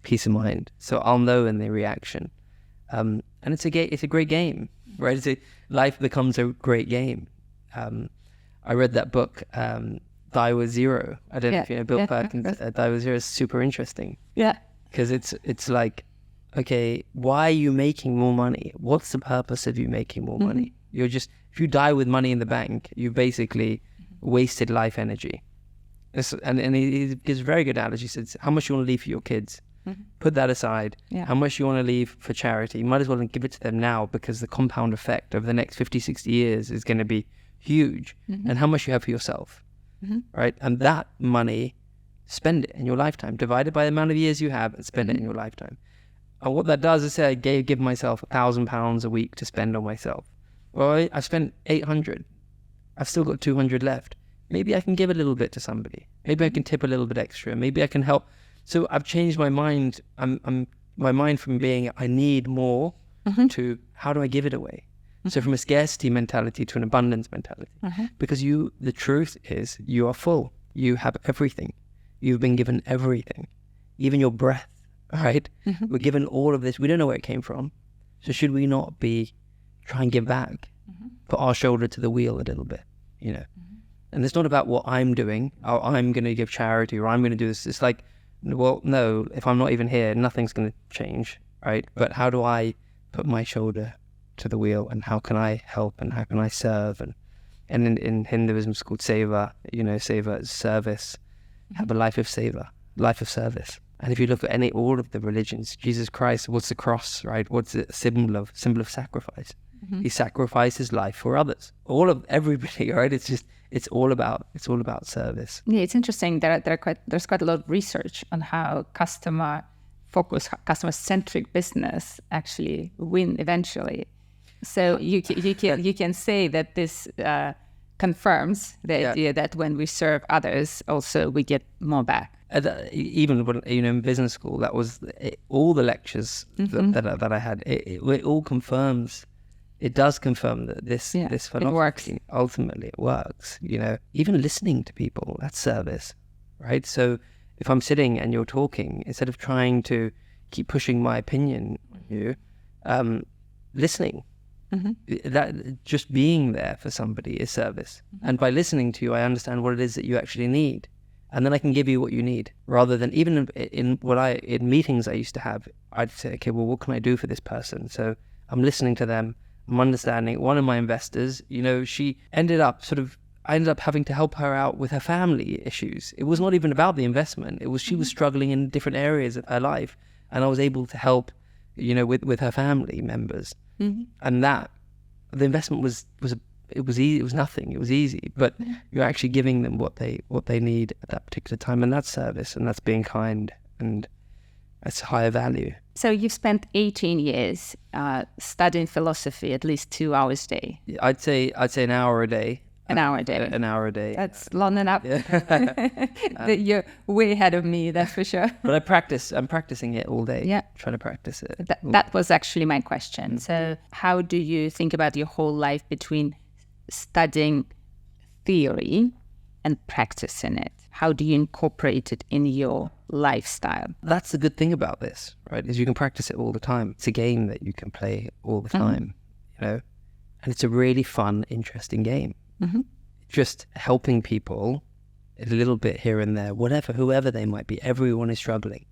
Peace of mind. So I'll know in the reaction. And it's a great game, right? Life becomes a great game. I read that book, Die With Zero. I don't know if you know Bill Perkins. Die With Zero is super interesting. Yeah. Because it's like, okay, why are you making more money? What's the purpose of you making more money? If you die with money in the bank, you basically wasted life energy. And he gives a very good analogy. He says, how much you want to leave for your kids? Put that aside. Yeah. How much you want to leave for charity? You might as well give it to them now, because the compound effect over the next 50, 60 years is going to be huge. And how much you have for yourself, right? And that money, spend it in your lifetime. Divide it by the amount of years you have and spend it in your lifetime. And what that does is say, I give myself £1,000 a week to spend on myself. Well, I spent 800. I've still got 200 left. Maybe I can give a little bit to somebody. Maybe I can tip a little bit extra. Maybe I can help. So I've changed my mind. My mind from being I need more to how do I give it away? So from a scarcity mentality to an abundance mentality. Because the truth is you are full. You have everything. You've been given everything, even your breath. Right? We're given all of this. We don't know where it came from. So should we not try and give back, put our shoulder to the wheel a little bit, And it's not about what I'm doing, or I'm going to give charity, or I'm going to do this. It's like, well, no, if I'm not even here, nothing's going to change, right? But how do I put my shoulder to the wheel, and how can I help, and how can I serve? And in Hinduism, it's called seva. Seva is service. Have a life of seva, life of service. And if you look at all of the religions, Jesus Christ, what's the cross, right? What's the symbol of sacrifice? He sacrificed his life for others. All of everybody, right? It's all about service. Yeah, it's interesting. There's quite a lot of research on how customer-centric business actually win eventually. So you can say that this confirms the idea that when we serve others, also we get more back. Even when, in business school, that was all the lectures that I had. It all confirms. It does confirm that this philosophy, it works. Ultimately, it works. Even listening to people, that's service, right? So if I'm sitting and you're talking, instead of trying to keep pushing my opinion on you, listening. That just being there for somebody is service. And by listening to you, I understand what it is that you actually need. And then I can give you what you need, rather than even in meetings I used to have, I'd say, okay, well, what can I do for this person? So I'm listening to them. I'm understanding. One of my investors, she I ended up having to help her out with her family issues. It was not even about the investment. It was, she was struggling in different areas of her life. And I was able to help, with her family members. And that, the investment was easy. It was nothing. It was easy, but you're actually giving them what they need at that particular time, and that's service, and that's being kind, and that's higher value. So you've spent 18 years studying philosophy, at least 2 hours a day. I'd say an hour a day, An hour a day. An hour a day. That's long enough. Yeah. You're way ahead of me, that's for sure. But I'm practicing it all day. Yeah. Trying to practice it. That was actually my question. So how do you think about your whole life between studying theory and practicing it? How do you incorporate it in your lifestyle? That's the good thing about this, right? Is you can practice it all the time. It's a game that you can play all the time, you know? And it's a really fun, interesting game. Just helping people a little bit here and there, whoever they might be. Everyone is struggling.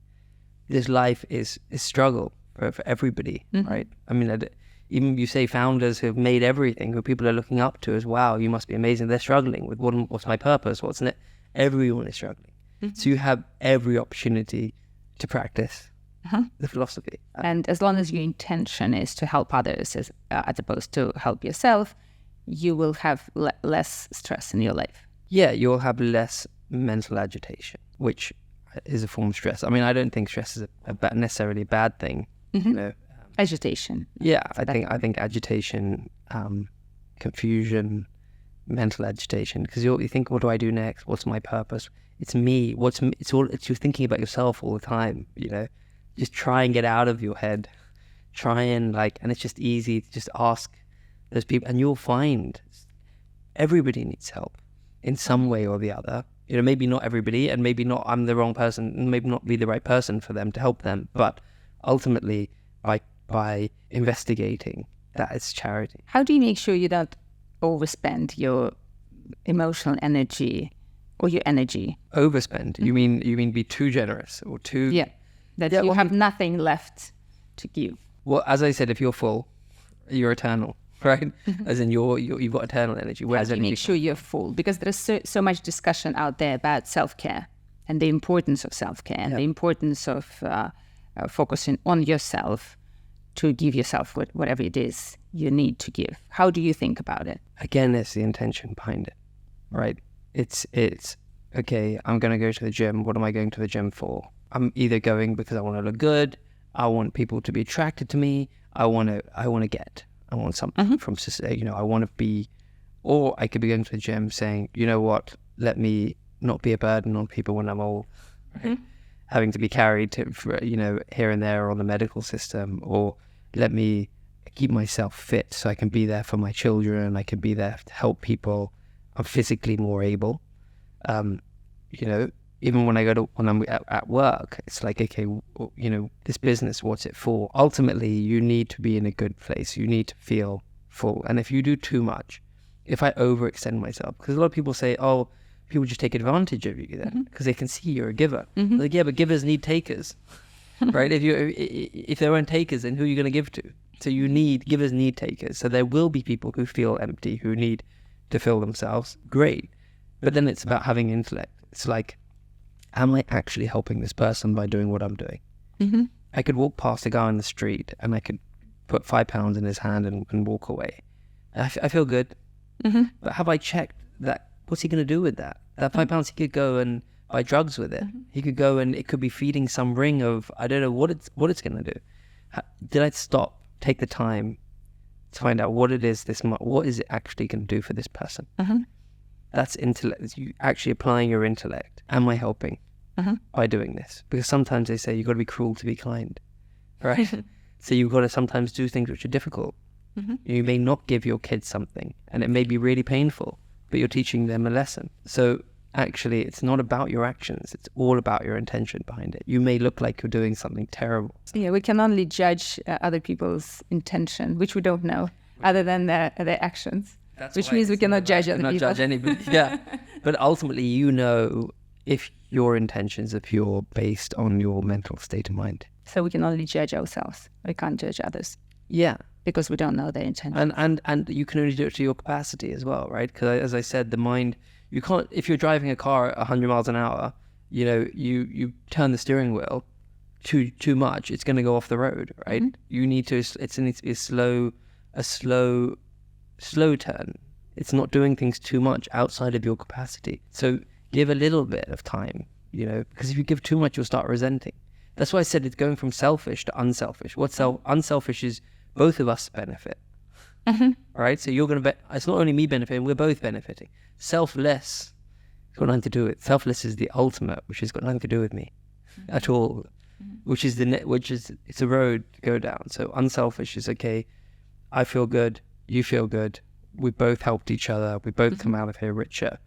This life is struggle for everybody, right? I mean, even you say founders who've made everything, who people are looking up to as, wow, you must be amazing. They're struggling with what's my purpose? What's in it? Everyone is struggling. So you have every opportunity to practice the philosophy. And as long as your intention is to help others as opposed to help yourself, you will have less stress in your life. Yeah, you'll have less mental agitation, which is a form of stress. I mean, I don't think stress is necessarily a bad thing. You know? Agitation. Yeah, I think agitation, confusion, mental agitation. Because you think, what do I do next? What's my purpose? It's me. It's you're thinking about yourself all the time. You know, just try and get out of your head. Try and and it's just easy to just ask those people, and you'll find everybody needs help in some way or the other. You know, maybe not everybody, and maybe not I'm the wrong person, and maybe not be the right person for them to help them. But ultimately, by investigating, that is charity. How do you make sure you don't overspend your emotional energy or your energy? Overspend? You mean be too generous or too? Yeah, you have nothing left to give. Well, as I said, if you're full, you're eternal, right? As in you've got eternal energy. How do you make sure you're full? Because there's so much discussion out there about self-care and the importance of self-care and the importance of focusing on yourself to give yourself whatever it is you need to give. How do you think about it? Again, it's the intention behind it, right? It's okay, I'm going to go to the gym. What am I going to the gym for? I'm either going because I want to look good. I want people to be attracted to me. I want something from, I want to be, or I could be going to the gym saying, you know what, let me not be a burden on people when I'm old, right? Having to be carried here and there on the medical system, or let me keep myself fit so I can be there for my children. I can be there to help people. I'm physically more able. Even when I'm at work, it's like, okay, this business, what's it for? Ultimately, you need to be in a good place. You need to feel full. And if you do too much, if I overextend myself, because a lot of people say, oh, people just take advantage of you then because they can see you're a giver. Like, yeah, but givers need takers, right? If there weren't takers, then who are you going to give to? So givers need takers. So there will be people who feel empty, who need to fill themselves. Great. But then it's about having intellect. It's like, am I actually helping this person by doing what I'm doing? I could walk past a guy on the street and I could put £5 in his hand and walk away. I feel good. But have I checked that? What's he going to do with that? That £5, he could go and buy drugs with it. He could go and it could be feeding some ring of, I don't know what it's going to do. Did I stop, take the time to find out what it is what is it actually going to do for this person? That's intellect. You actually applying your intellect. Am I helping by doing this? Because sometimes they say you've got to be cruel to be kind, right? So you've got to sometimes do things which are difficult. You may not give your kids something and it may be really painful, but you're teaching them a lesson. So actually, it's not about your actions. It's all about your intention behind it. You may look like you're doing something terrible. Yeah, we can only judge other people's intention, which we don't know, other than their actions. Which means we cannot judge other people. Not judge anybody, yeah. But ultimately, if your intentions are pure based on your mental state of mind. So we can only judge ourselves. We can't judge others. Yeah. Because we don't know their intentions. And you can only do it to your capacity as well, right? Because as I said, the mind, you can't, if you're driving a car at 100 miles an hour, you turn the steering wheel too much, it's going to go off the road, right? You need to, it needs to be a slow turn. It's not doing things too much outside of your capacity. So give a little bit of time, because if you give too much, you'll start resenting. That's why I said it's going from selfish to unselfish. Unselfish is both of us benefit, right? So you're going to it's not only me benefiting, we're both benefiting. Selfless, it's got nothing to do with selfless is the ultimate, which has got nothing to do with me at all, which is it's a road to go down. So unselfish is okay. I feel good, you feel good. We both helped each other. We both come out of here richer.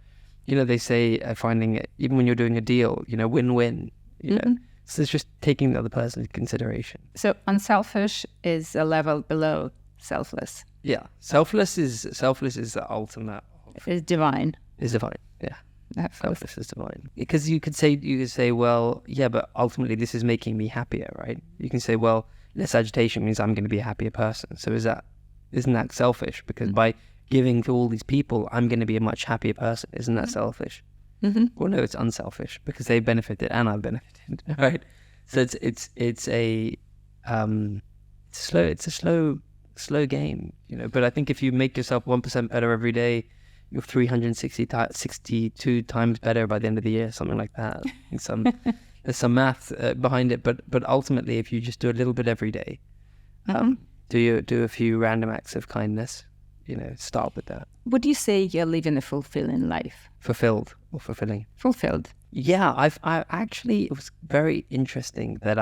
You know, they say finding it, even when you're doing a deal, you know, win-win, you know. So it's just taking the other person into consideration. So unselfish is a level below selfless. Yeah. Selfless is the ultimate. It's divine. Is divine, yeah. Absolutely. Selfless is divine. Because you could say, well, yeah, but ultimately this is making me happier, right? You can say, well, less agitation means I'm going to be a happier person. So isn't that selfish? Because by giving to all these people, I'm going to be a much happier person. Isn't that selfish? Well, no, it's unselfish because they benefited and I've benefited, right? So it's a slow game, you know. But I think if you make yourself 1% better every day, you're 362 times better by the end of the year, something like that. There's some math behind it, but ultimately, if you just do a little bit every day, do a few random acts of kindness, you know, start with that. Would you say you're living a fulfilling life? Fulfilled or fulfilling? Fulfilled. Yeah, I actually, it was very interesting that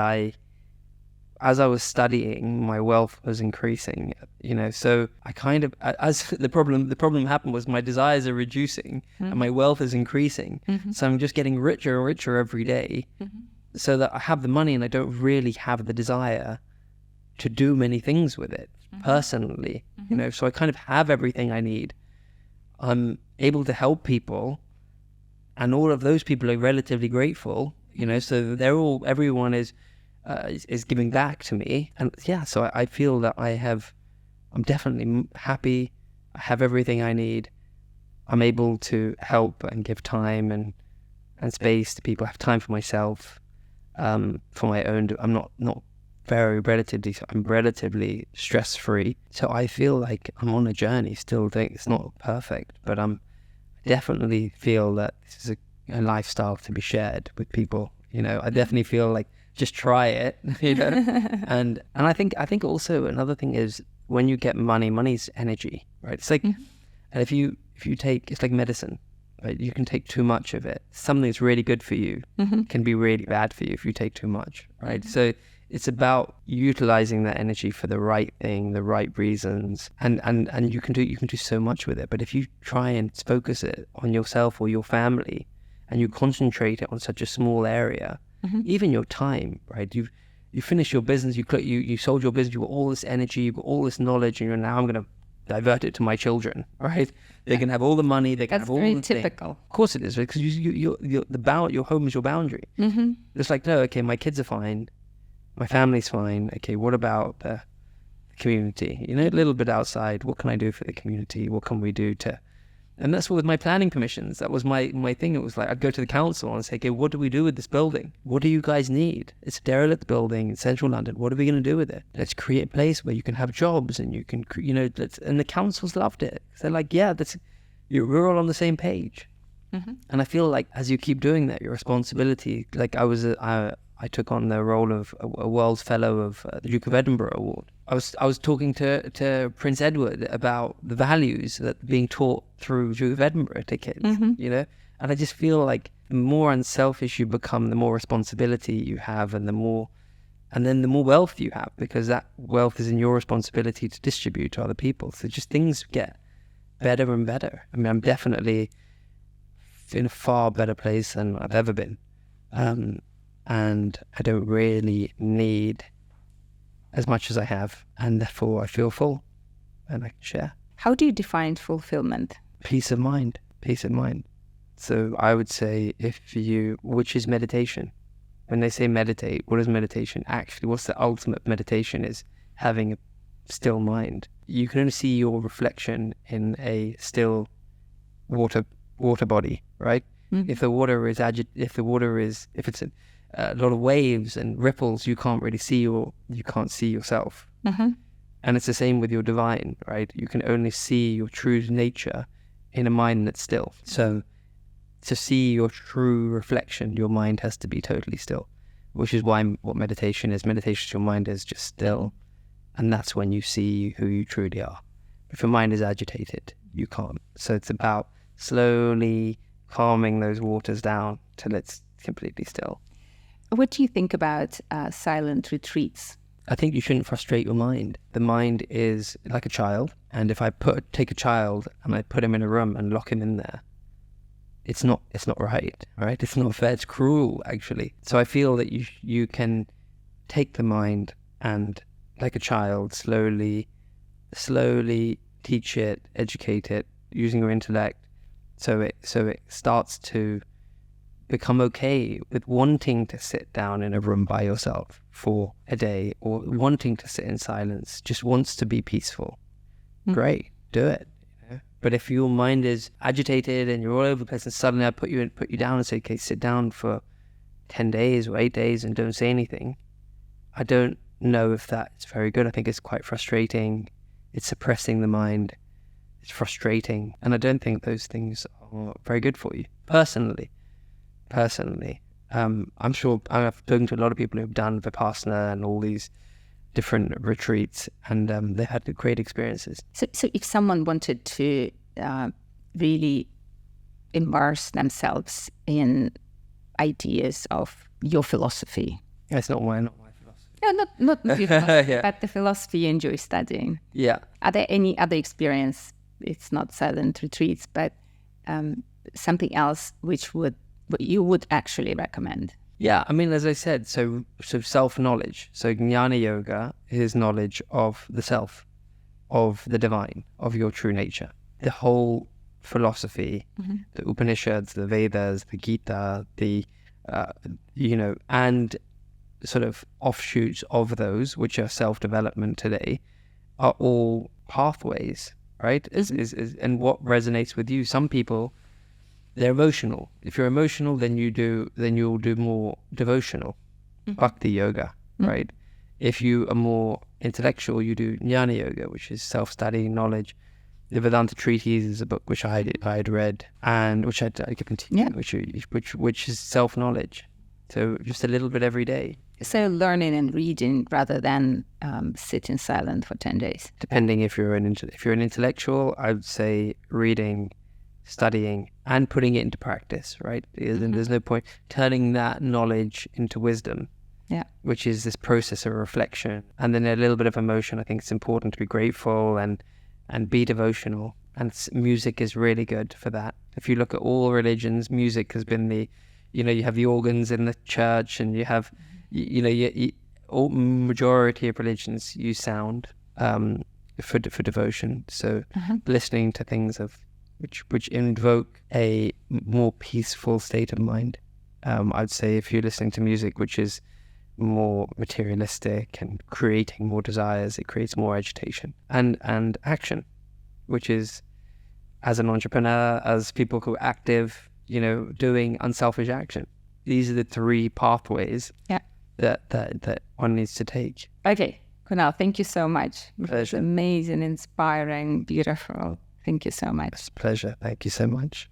as I was studying, my wealth was increasing, you know, so I kind of, as the problem happened was my desires are reducing and my wealth is increasing. So I'm just getting richer and richer every day so that I have the money and I don't really have the desire to do many things with it personally, you know, so I kind of have everything I need. I'm able to help people and all of those people are relatively grateful, you know, so everyone is giving back to me. And yeah, so I feel that I'm definitely happy. I have everything I need. I'm able to help and give time and space to people. I have time for myself, for my own. I'm not I'm relatively stress-free. So I feel like I'm on a journey still. It's not perfect, but I definitely feel that this is a lifestyle to be shared with people. You know, I definitely feel like just try it, you know. and I think also another thing is when you get money's energy, right? It's like, and if you take, it's like medicine, right? You can take too much of it. Something that's really good for you can be really bad for you if you take too much, right? So it's about utilizing that energy for the right thing, the right reasons, and you can do so much with it. But if you try and focus it on yourself or your family, and you concentrate it on such a small area, even your time, right? You finish your business, you sold your business, you got all this energy, you got all this knowledge, and you're now I'm going to divert it to my children, right? They can have all the money, they can have all the That's very typical. Of course it is, right? Because your home is your boundary. It's like, no, okay, my kids are fine, my family's fine. Okay, what about the community? You know, a little bit outside. What can I do for the community? What can we do to? And that's what with my planning permissions. That was my thing. It was like I'd go to the council and say, okay, what do we do with this building? What do you guys need? It's a derelict building in central London. What are we going to do with it? Let's create a place where you can have jobs and you can, you know, and the councils loved it. They're like, yeah, we're all on the same page. And I feel like as you keep doing that, your responsibility, like I took on the role of a World's Fellow of the Duke of Edinburgh Award. I was talking to Prince Edward about the values that are being taught through Duke of Edinburgh to kids, you know? And I just feel like the more unselfish you become, the more responsibility you have and the more wealth you have, because that wealth is in your responsibility to distribute to other people. So just things get better and better. I mean, I'm definitely in a far better place than I've ever been. And I don't really need as much as I have, and therefore I feel full and I can share. How do you define fulfillment? Peace of mind. So I would say which is meditation. When they say meditate, what is meditation? Actually, what's the ultimate meditation is having a still mind. You can only see your reflection in a still water body, right? If it's a lot of waves and ripples, you can't really see you can't see yourself. And it's the same with your divine, right? You can only see your true nature in a mind that's still. So to see your true reflection, your mind has to be totally still, which is what meditation is. Meditation, your mind is just still, and that's when you see who you truly are. If your mind is agitated, you can't. So it's about slowly calming those waters down till it's completely still. What do you think about silent retreats? I think you shouldn't frustrate your mind. The mind is like a child, and if I take a child and I put him in a room and lock him in there, it's not right? It's not fair. It's cruel, actually. So I feel that you can take the mind and, like a child, slowly teach it, educate it, using your intellect, so it starts to become okay with wanting to sit down in a room by yourself for a day, or wanting to sit in silence, just wants to be peaceful. Great, do it. But if your mind is agitated and you're all over the place, and suddenly I put you down and say, okay, sit down for 10 days or 8 days and don't say anything, I don't know if that's very good. I think it's quite frustrating. It's suppressing the mind. It's frustrating. And I don't think those things are very good for you. Personally. I'm sure I've spoken to a lot of people who've done Vipassana and all these different retreats, and they had great experiences. So if someone wanted to really immerse themselves in ideas of your philosophy. It's not my philosophy. No, not your philosophy, Yeah. but the philosophy you enjoy studying. Yeah. Are there any other experience? It's not silent retreats, but something else what you would actually recommend? Yeah, I mean, as I said, so self-knowledge. So Jnana Yoga is knowledge of the self, of the divine, of your true nature. The whole philosophy, the Upanishads, the Vedas, the Gita, and sort of offshoots of those, which are self-development today, are all pathways, right? And what resonates with you. Some people, they're emotional. If you're emotional, then you'll do more devotional, bhakti yoga, right? If you are more intellectual, you do jnana yoga, which is self-study, knowledge. The Vedantic treatise is a book which I had read and which I'd given to you, which is self-knowledge. So just a little bit every day. So learning and reading rather than sitting silent for 10 days. Depending if you're an intellectual, I would say reading, studying, and putting it into practice, right? There's no point turning that knowledge into wisdom, which is this process of reflection. And then a little bit of emotion. I think it's important to be grateful and be devotional. And music is really good for that. If you look at all religions, music has been you have the organs in the church, and you have, majority of religions use sound for devotion. So listening to things which invoke a more peaceful state of mind. I'd say if you're listening to music which is more materialistic and creating more desires, it creates more agitation. And action, which is, as an entrepreneur, as people who are active, doing unselfish action. These are the three pathways that one needs to take. Okay, Kunal, thank you so much. Pleasure. It's amazing, inspiring, beautiful. Thank you so much. It's a pleasure. Thank you so much.